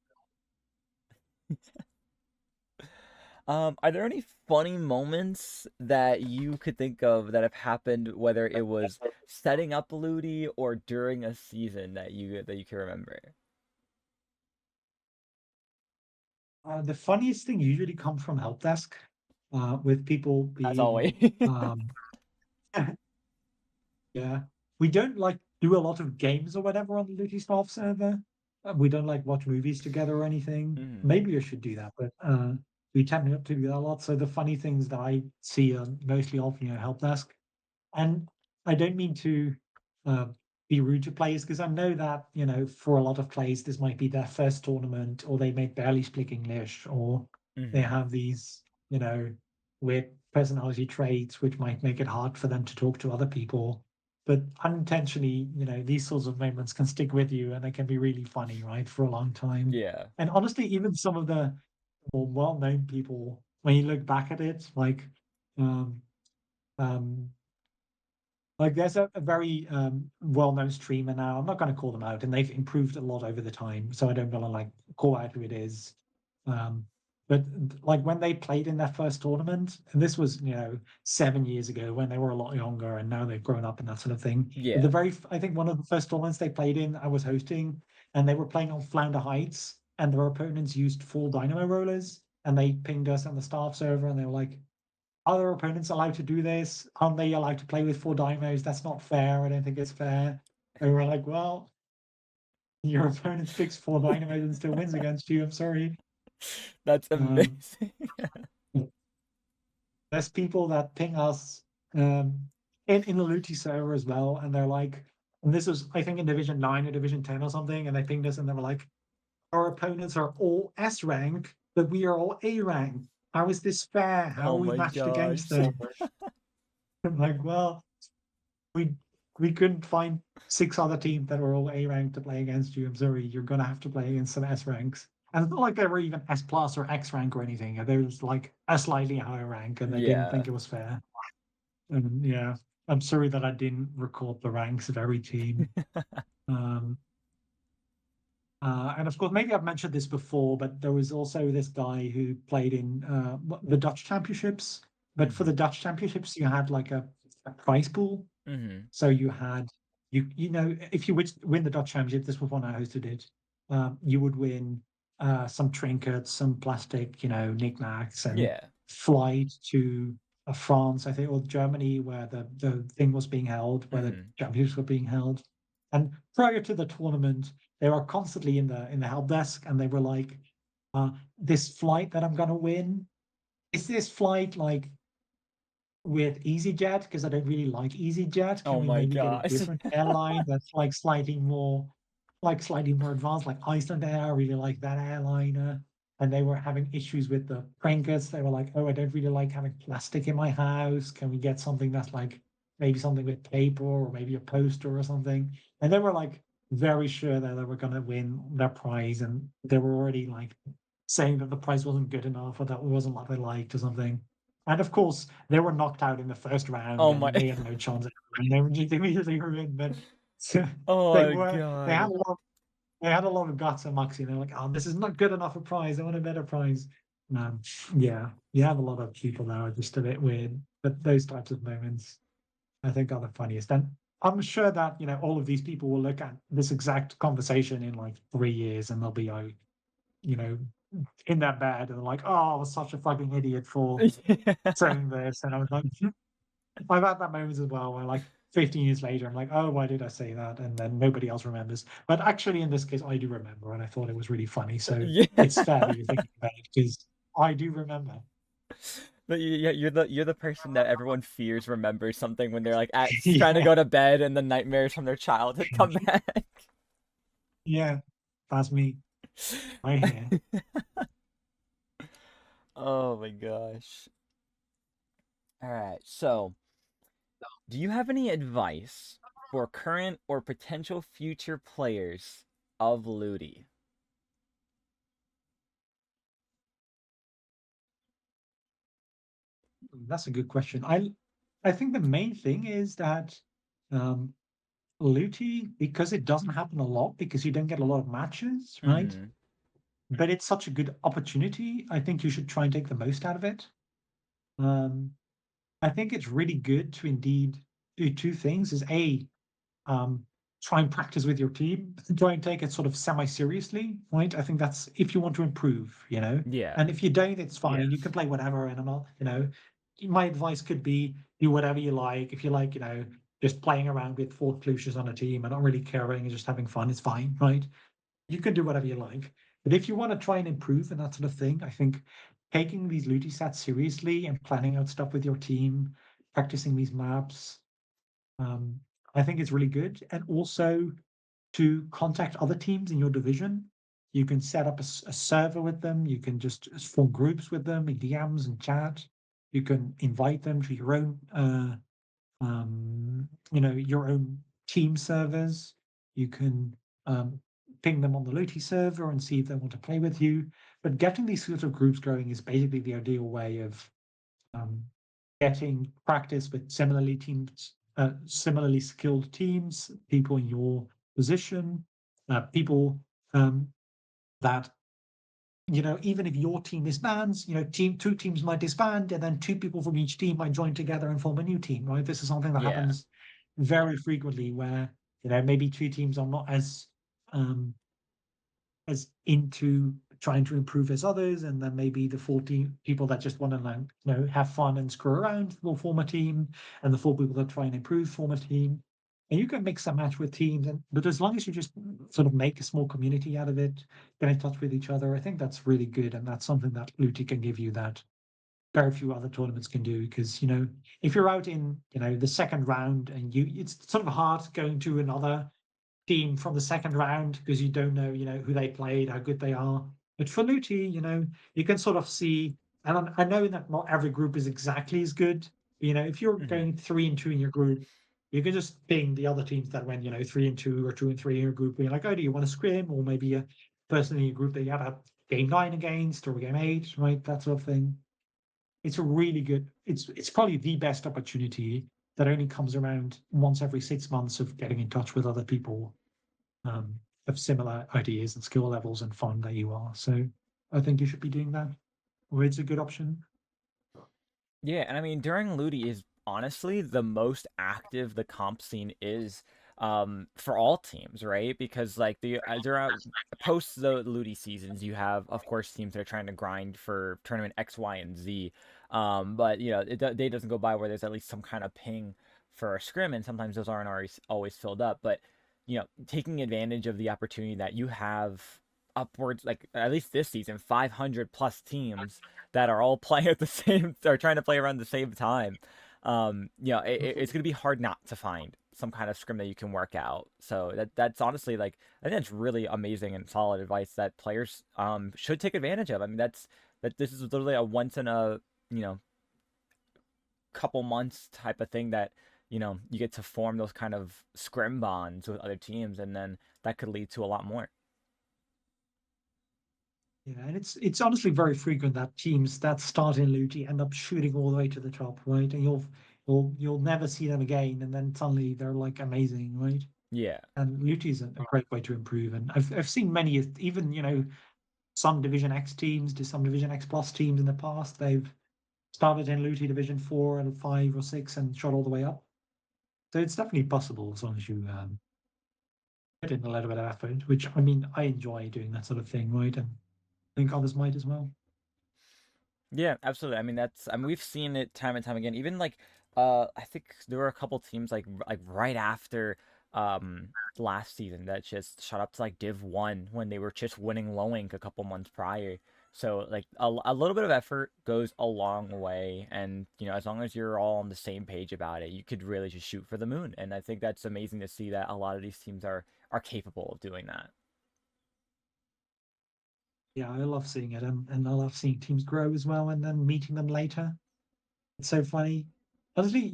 [SPEAKER 1] Are there any funny moments that you could think of that have happened, whether it was setting up Ludi or during a season that you can remember?
[SPEAKER 2] The funniest thing usually comes from help desk, with people
[SPEAKER 1] As
[SPEAKER 2] being,
[SPEAKER 1] always.
[SPEAKER 2] um, yeah. We don't like do a lot of games or whatever on the Luty Staff server. We don't like watch movies together or anything.
[SPEAKER 1] Mhm.
[SPEAKER 2] Maybe I should do that, but we tend not to do that a lot. So the funny things that I see are mostly often, help desk. And I don't mean to uh, be rude to players because I know that, for a lot of players, this might be their first tournament or they may barely speak English or they
[SPEAKER 1] Mhm.
[SPEAKER 2] have these, weird personality traits which might make it hard for them to talk to other people. But unintentionally, these sorts of moments can stick with you and they can be really funny, right, for a long time.
[SPEAKER 1] Yeah.
[SPEAKER 2] And honestly, even some of the more well-known people, when you look back at it, um, um, there's a very well-known streamer now. I'm not going to call them out, and they've improved a lot over the time. So I don't want to call out who it is. Um, but like when they played in their first tournament, and this was 7 years ago when they were a lot younger, and now they've grown up and that sort of thing. But
[SPEAKER 1] Yeah.
[SPEAKER 2] I think one of the first tournaments they played in, I was hosting, and they were playing on Flounder Heights, and their opponents used full dynamo rollers, and they pinged us on the staff server, and they were like, other opponents allowed to do this? Aren't they allowed to play with four dynamos? That's not fair. I don't think it's fair. And we're like, well, your opponent picks four dynamos and still wins against you. I'm sorry.
[SPEAKER 1] That's
[SPEAKER 2] Um,
[SPEAKER 1] amazing.
[SPEAKER 2] there's people that ping us um, in the Luti server as well, and they're like, and this was I think in Division 9 or Division 10 or something, and they pinged us and they were like, our opponents are all S rank, but we are all A rank. How is this fair? How
[SPEAKER 1] Oh
[SPEAKER 2] are we
[SPEAKER 1] my
[SPEAKER 2] matched against
[SPEAKER 1] gosh.
[SPEAKER 2] them? I'm like, well, we we couldn't find six other teams that were all A ranked to play against you. I'm sorry, you're gonna have to play against some S ranks. And it's not like they were even S plus or X rank or anything. They was like a slightly higher rank, and they didn't
[SPEAKER 1] Yeah.
[SPEAKER 2] think it was fair. And yeah, I'm sorry that I didn't record the ranks of every team. Um, and of course, maybe I've mentioned this before, but there was also this guy who played in the Dutch Championships. But for
[SPEAKER 1] Mhm.
[SPEAKER 2] the Dutch Championships, you had like a prize pool.
[SPEAKER 1] Mhm.
[SPEAKER 2] So you had if you would win the Dutch Championship, this was one I hosted it. You would win some trinkets, some plastic, knickknacks, and
[SPEAKER 1] Yeah.
[SPEAKER 2] flight to France, I think, or Germany, where the thing was being held, where the
[SPEAKER 1] Mhm.
[SPEAKER 2] championships were being held. And prior to the tournament, they were constantly in the help desk, and they were like, "This flight that I'm gonna win, is this flight like with EasyJet because I don't really like EasyJet. Can
[SPEAKER 1] Oh
[SPEAKER 2] we
[SPEAKER 1] my
[SPEAKER 2] maybe get a
[SPEAKER 1] gosh.
[SPEAKER 2] different airline that's slightly more advanced, like Iceland Air? I really like that airliner. And they were having issues with the trinkets. They were like, "Oh, I don't really like having plastic in my house. Can we get something that's like maybe something with paper or maybe a poster or something?" And they were like very sure that they were going to win their prize, and they were already like saying that the prize wasn't good enough or that it wasn't what they liked or something. And of course, they were knocked out in the first round,
[SPEAKER 1] Oh my.
[SPEAKER 2] and they had no chance. They were just immediately ruined, but
[SPEAKER 1] Oh
[SPEAKER 2] they
[SPEAKER 1] my
[SPEAKER 2] were. They had
[SPEAKER 1] god.
[SPEAKER 2] a lot. They had a lot of guts and moxie. They're like, "Oh, this is not good enough a prize. I want a better prize." Um, yeah, you have a lot of people that are just a bit weird, but those types of moments, I think, are the funniest. And I'm sure that all of these people will look at this exact conversation in like 3 years, and they'll be like, you know, in their bed, and they're like, "Oh, I was such a fucking idiot for
[SPEAKER 1] Yeah.
[SPEAKER 2] saying this," and I was like, I've had that moment as well where like 15 years later, I'm like, oh, why did I say that? And then nobody else remembers. But actually, in this case, I do remember, and I thought it was really funny. So
[SPEAKER 1] Yeah.
[SPEAKER 2] it's fair that you're thinking about it because I do remember.
[SPEAKER 1] But yeah, you're the person that everyone fears remembers something when they're like trying to
[SPEAKER 2] Yeah,
[SPEAKER 1] go to bed and the nightmares from their childhood come back.
[SPEAKER 2] yeah, that's me right here.
[SPEAKER 1] Oh my gosh. All right. So, do you have any advice for current or potential future players of Ludi?
[SPEAKER 2] That's a good question. I think the main thing is that um, Luti, because it doesn't happen a lot, because you don't get a lot of matches, right?
[SPEAKER 1] Hmm.
[SPEAKER 2] But it's such a good opportunity. I think you should try and take the most out of it. Um, I think it's really good to indeed do two things: is A, um, try and practice with your team, try and take it sort of semi-seriously, right? I think that's if you want to improve, you know.
[SPEAKER 1] Yeah.
[SPEAKER 2] And if you don't, it's fine. You can play whatever, and I'm not, you know. My advice could be do whatever you like. If you like, you know, just playing around with four cluches on a team and not really caring and just having fun, it's fine, right? You can do whatever you like. But if you want to try and improve and that sort of thing, I think taking these Ludi sets seriously and planning out stuff with your team, practicing these maps, um, I think it's really good. And also to contact other teams in your division. You can set up a server with them. You can just form groups with them in DMs and chat. You can invite them to your own, you know, your own team servers. You can um, ping them on the Loti server and see if they want to play with you. But getting these sort of groups going is basically the ideal way of um, getting practice with similarly skilled teams, people in your position, people um, that even if your team disbands, two teams might disband, and then two people from each team might join together and form a new team. Right? This is something that
[SPEAKER 1] Yeah.
[SPEAKER 2] happens very frequently, where maybe two teams are not um, as into trying to improve as others, and then maybe the 14 people that just want to have fun and screw around will form a team, and the four people that try and improve form a team. And you can mix and match with teams, but as long as you just sort of make a small community out of it, get in touch with each other, I think that's really good, and that's something that Luti can give you that very few other tournaments can do. Because if you're out in the second round and it's sort of hard going to another team from the second round because you don't know, who they played, how good they are. But for Luti, you can sort of see, and I know that not every group is exactly as good. If you're
[SPEAKER 1] Hmm.
[SPEAKER 2] going 3-2 in your group, you can just ping the other teams that went, 3-2 or 2-3 in your group. And you're like, oh, do you want to scrim? Or maybe a person in your group that you had a game 9 against or game 8, right? That sort of thing. It's a really good. It's probably the best opportunity that only comes around once every 6 months of getting in touch with other people um, of similar ideas and skill levels and fun that you are. So I think you should be doing that. Or it's a good option.
[SPEAKER 1] Yeah, and I mean during Ludi is honestly the most active the comp scene is for all teams, right? Because like the during post the Ludi seasons, you have of course teams that are trying to grind for tournament X, Y, and Z. But you know, day doesn't go by where there's at least some kind of ping for a scrim, and sometimes those aren't always filled up. But you know, taking advantage of the opportunity that you have upwards, like at least this season, 500 plus teams that are all playing at the same are trying to play around the same time. You know, it's gonna be hard not to find some kind of scrim that you can work out. So that's honestly like I think that's really amazing and solid advice that players should take advantage of. I mean that this is literally a once in a you know couple months type of thing that you know you get to form those kind of scrim bonds with other teams, and then that could lead to a lot more.
[SPEAKER 2] Yeah, and it's honestly very frequent that teams that start in Luti end up shooting all the way to the top, right? And you'll never see them again, and then suddenly they're like amazing, right?
[SPEAKER 1] Yeah.
[SPEAKER 2] And Luti is a great way to improve. And I've seen many, even some Division X teams to some Division X plus teams in the past. They've started in Luti Division 4 and 5 or 6 and shot all the way up. So it's definitely possible as long as you put in a little bit of effort, which I mean, I enjoy doing that sort of thing, right? And I think others might as well.
[SPEAKER 1] Yeah, absolutely. I mean, I mean, we've seen it time and time again. Even like, I think there were a couple teams like right after last season that just shot up to like Div 1 when they were just winning low ink a couple months prior. So like a little bit of effort goes a long way, and you know, as long as you're all on the same page about it, you could really just shoot for the moon. And I think that's amazing to see that a lot of these teams are capable of doing that.
[SPEAKER 2] Yeah, I love seeing it, and I love seeing teams grow as well, and then meeting them later. It's so funny. Honestly,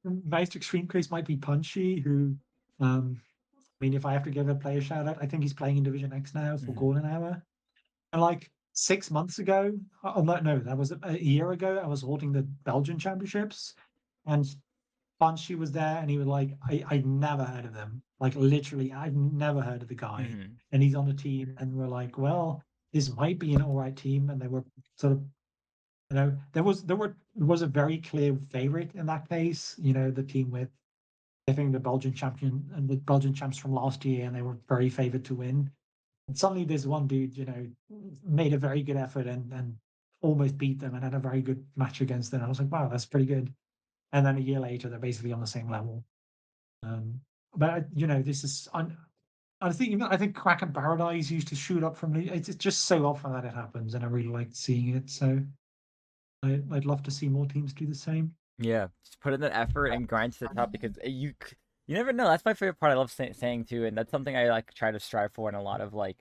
[SPEAKER 2] most extreme case might be Punchy, who, I mean, if I have to give a player shout out, I think he's playing in Division X now for
[SPEAKER 1] Hmm.
[SPEAKER 2] Golden Hour. And like 6 months ago, oh no, no, that was a year ago. I was holding the Belgian championships, and Punchy was there, and he was like, I never heard of him. Like literally, I've never heard of the guy,
[SPEAKER 1] Hmm.
[SPEAKER 2] and he's on the team, and we're like, well, this might be an all right team, and they were sort of there was a very clear favorite in that case. The team with I think the Belgian champion and the Belgian champs from last year, and they were very favored to win. And suddenly, this one dude, made a very good effort and almost beat them and had a very good match against them. I was like, wow, that's pretty good. And then a year later, they're basically on the same level. Um, but this is. I think Crack and Paradise used to shoot up from the. It's just so often that it happens, and I really like seeing it. So I'd love to see more teams do the same.
[SPEAKER 1] Yeah, just put in that effort and grind to the top because you never know. That's my favorite part. I love saying too, and that's something I like try to strive for in a lot of like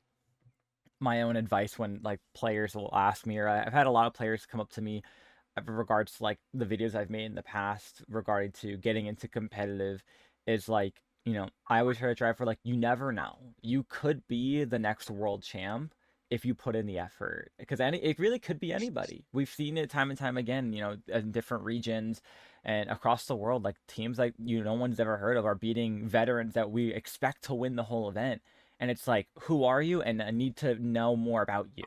[SPEAKER 1] my own advice when like players will ask me, or I've had a lot of players come up to me in regards to like the videos I've made in the past regarding to getting into competitive is like, I always try to drive for like you never know. You could be the next world champ if you put in the effort. Because it really could be anybody. We've seen it time and time again, in different regions and across the world, like teams like no one's ever heard of are beating veterans that we expect to win the whole event. And it's like, who are you? And I need to know more about you.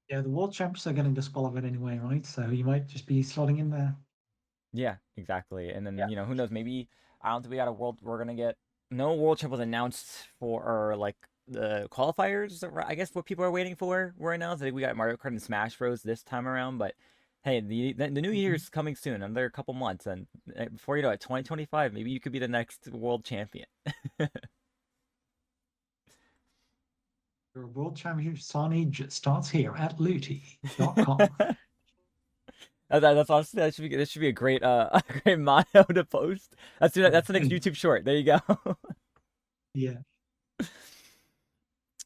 [SPEAKER 2] Yeah, the world champs are getting disqualified anyway, right? So you might just be slotting in there.
[SPEAKER 1] Yeah, exactly. And then, who knows? Maybe I don't think we got a world. We're gonna get no world champ was announced for or like the qualifiers. I guess what people are waiting for were announced. I think we got Mario Kart and Smash Bros this time around. But hey, the new year
[SPEAKER 2] Mhm.
[SPEAKER 1] is coming soon. Another couple months, and before you know it, 2025, maybe you could be the next world champion.
[SPEAKER 2] Your world championship signage starts here at luti.com.
[SPEAKER 1] That's honestly that should be a great a great motto to post. That's the next YouTube short. There you go.
[SPEAKER 2] Yeah.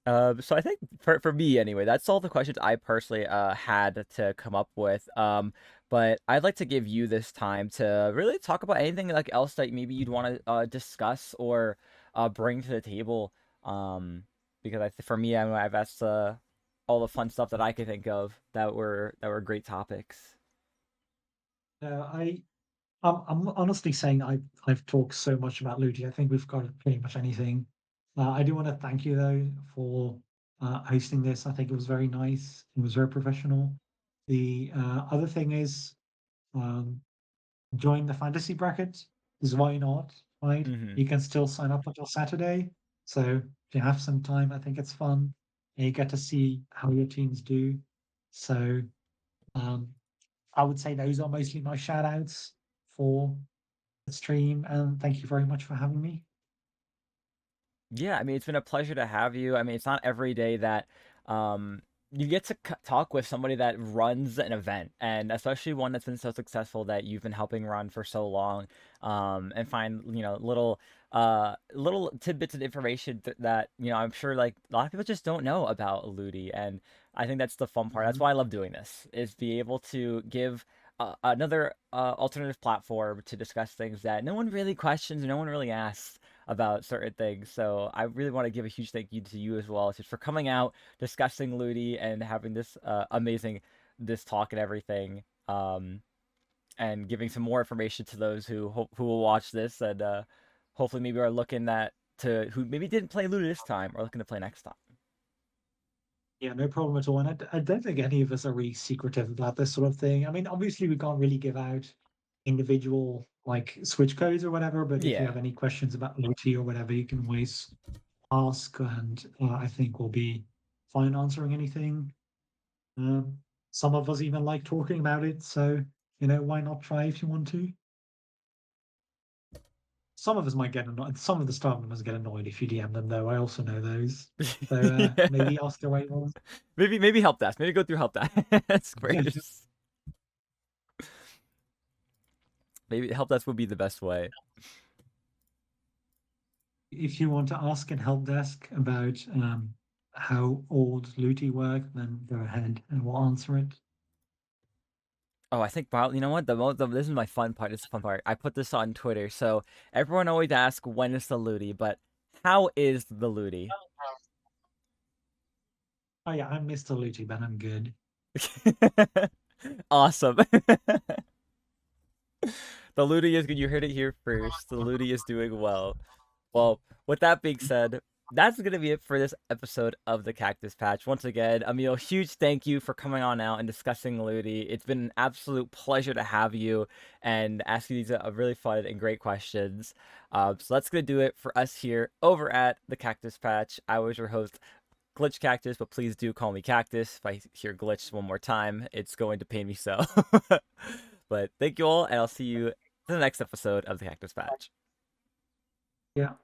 [SPEAKER 1] So I think for me anyway, that's all the questions I personally had to come up with. But I'd like to give you this time to really talk about anything like else that maybe you'd want to discuss or bring to the table. Um, because for me, I've asked all the fun stuff that I could think of that were great topics.
[SPEAKER 2] I I'm honestly saying I've talked so much about Ludi. I think we've got pretty much anything. I do want to thank you though for hosting this. I think it was very nice. It was very professional. The other thing is um, join the fantasy bracket. Is why not? Right?
[SPEAKER 1] Hmm.
[SPEAKER 2] You can still sign up until Saturday. So if you have some time, I think it's fun. And you get to see how your teams do. So um, I would say those are mostly my shout outs for the stream. And thank you very much for having me.
[SPEAKER 1] Yeah, I mean, it's been a pleasure to have you. I mean, it's not every day that you get to talk with somebody that runs an event, and especially one that's been so successful that you've been helping run for so long, and find, little tidbits of information that, I'm sure like a lot of people just don't know about Ludi, and I think that's the fun part. That's
[SPEAKER 2] Mhm.
[SPEAKER 1] why I love doing this, is be able to give another alternative platform to discuss things that no one really questions, no one really asks about certain things. So I really want to give a huge thank you to you as well, just for coming out, discussing Ludi, and having this amazing this talk and everything. And giving some more information to those who will watch this and hopefully maybe are looking at to who maybe didn't play Ludi this time or looking to play next time.
[SPEAKER 2] Yeah, no problem at all. And I don't think any of us are really secretive about this sort of thing. I mean, obviously, we can't really give out individual like switch codes or whatever, but if you
[SPEAKER 1] Yeah.
[SPEAKER 2] have any questions about Loti or whatever, you can always ask, and I think we'll be fine answering anything. Um, some of us even like talking about it, so why not try if you want to? Some of us might get annoyed. Some of the staff members get annoyed if you DM them, though. I also know those. So
[SPEAKER 1] Yeah.
[SPEAKER 2] maybe ask the right ones.
[SPEAKER 1] Maybe help desk. Maybe go through help desk first. Maybe help desk would be the best way.
[SPEAKER 2] If you want to ask an help desk about how old Luti work, then go ahead and we'll answer it.
[SPEAKER 1] Oh, I think you know what? This is my fun part. This is the fun part. I put this on Twitter, so everyone always asks when is the Ludi, but how is the Ludi?
[SPEAKER 2] Oh yeah, I'm Mr. Luti, but I'm good.
[SPEAKER 1] Awesome. The Ludi is good. You heard it here first. The Ludi is doing well. Well, with that being said, that's going to be it for this episode of the Cactus Patch. Once again, Emil, huge thank you for coming on out and discussing Ludi. It's been an absolute pleasure to have you and ask you these really fun and great questions. So that's going to do it for us here over at the Cactus Patch. I was your host, Glitch Cactus, but please do call me Cactus. If I hear glitch one more time, it's going to pain me so. But thank you all, and I'll see you in the next episode of the Cactus Patch.
[SPEAKER 2] Yeah.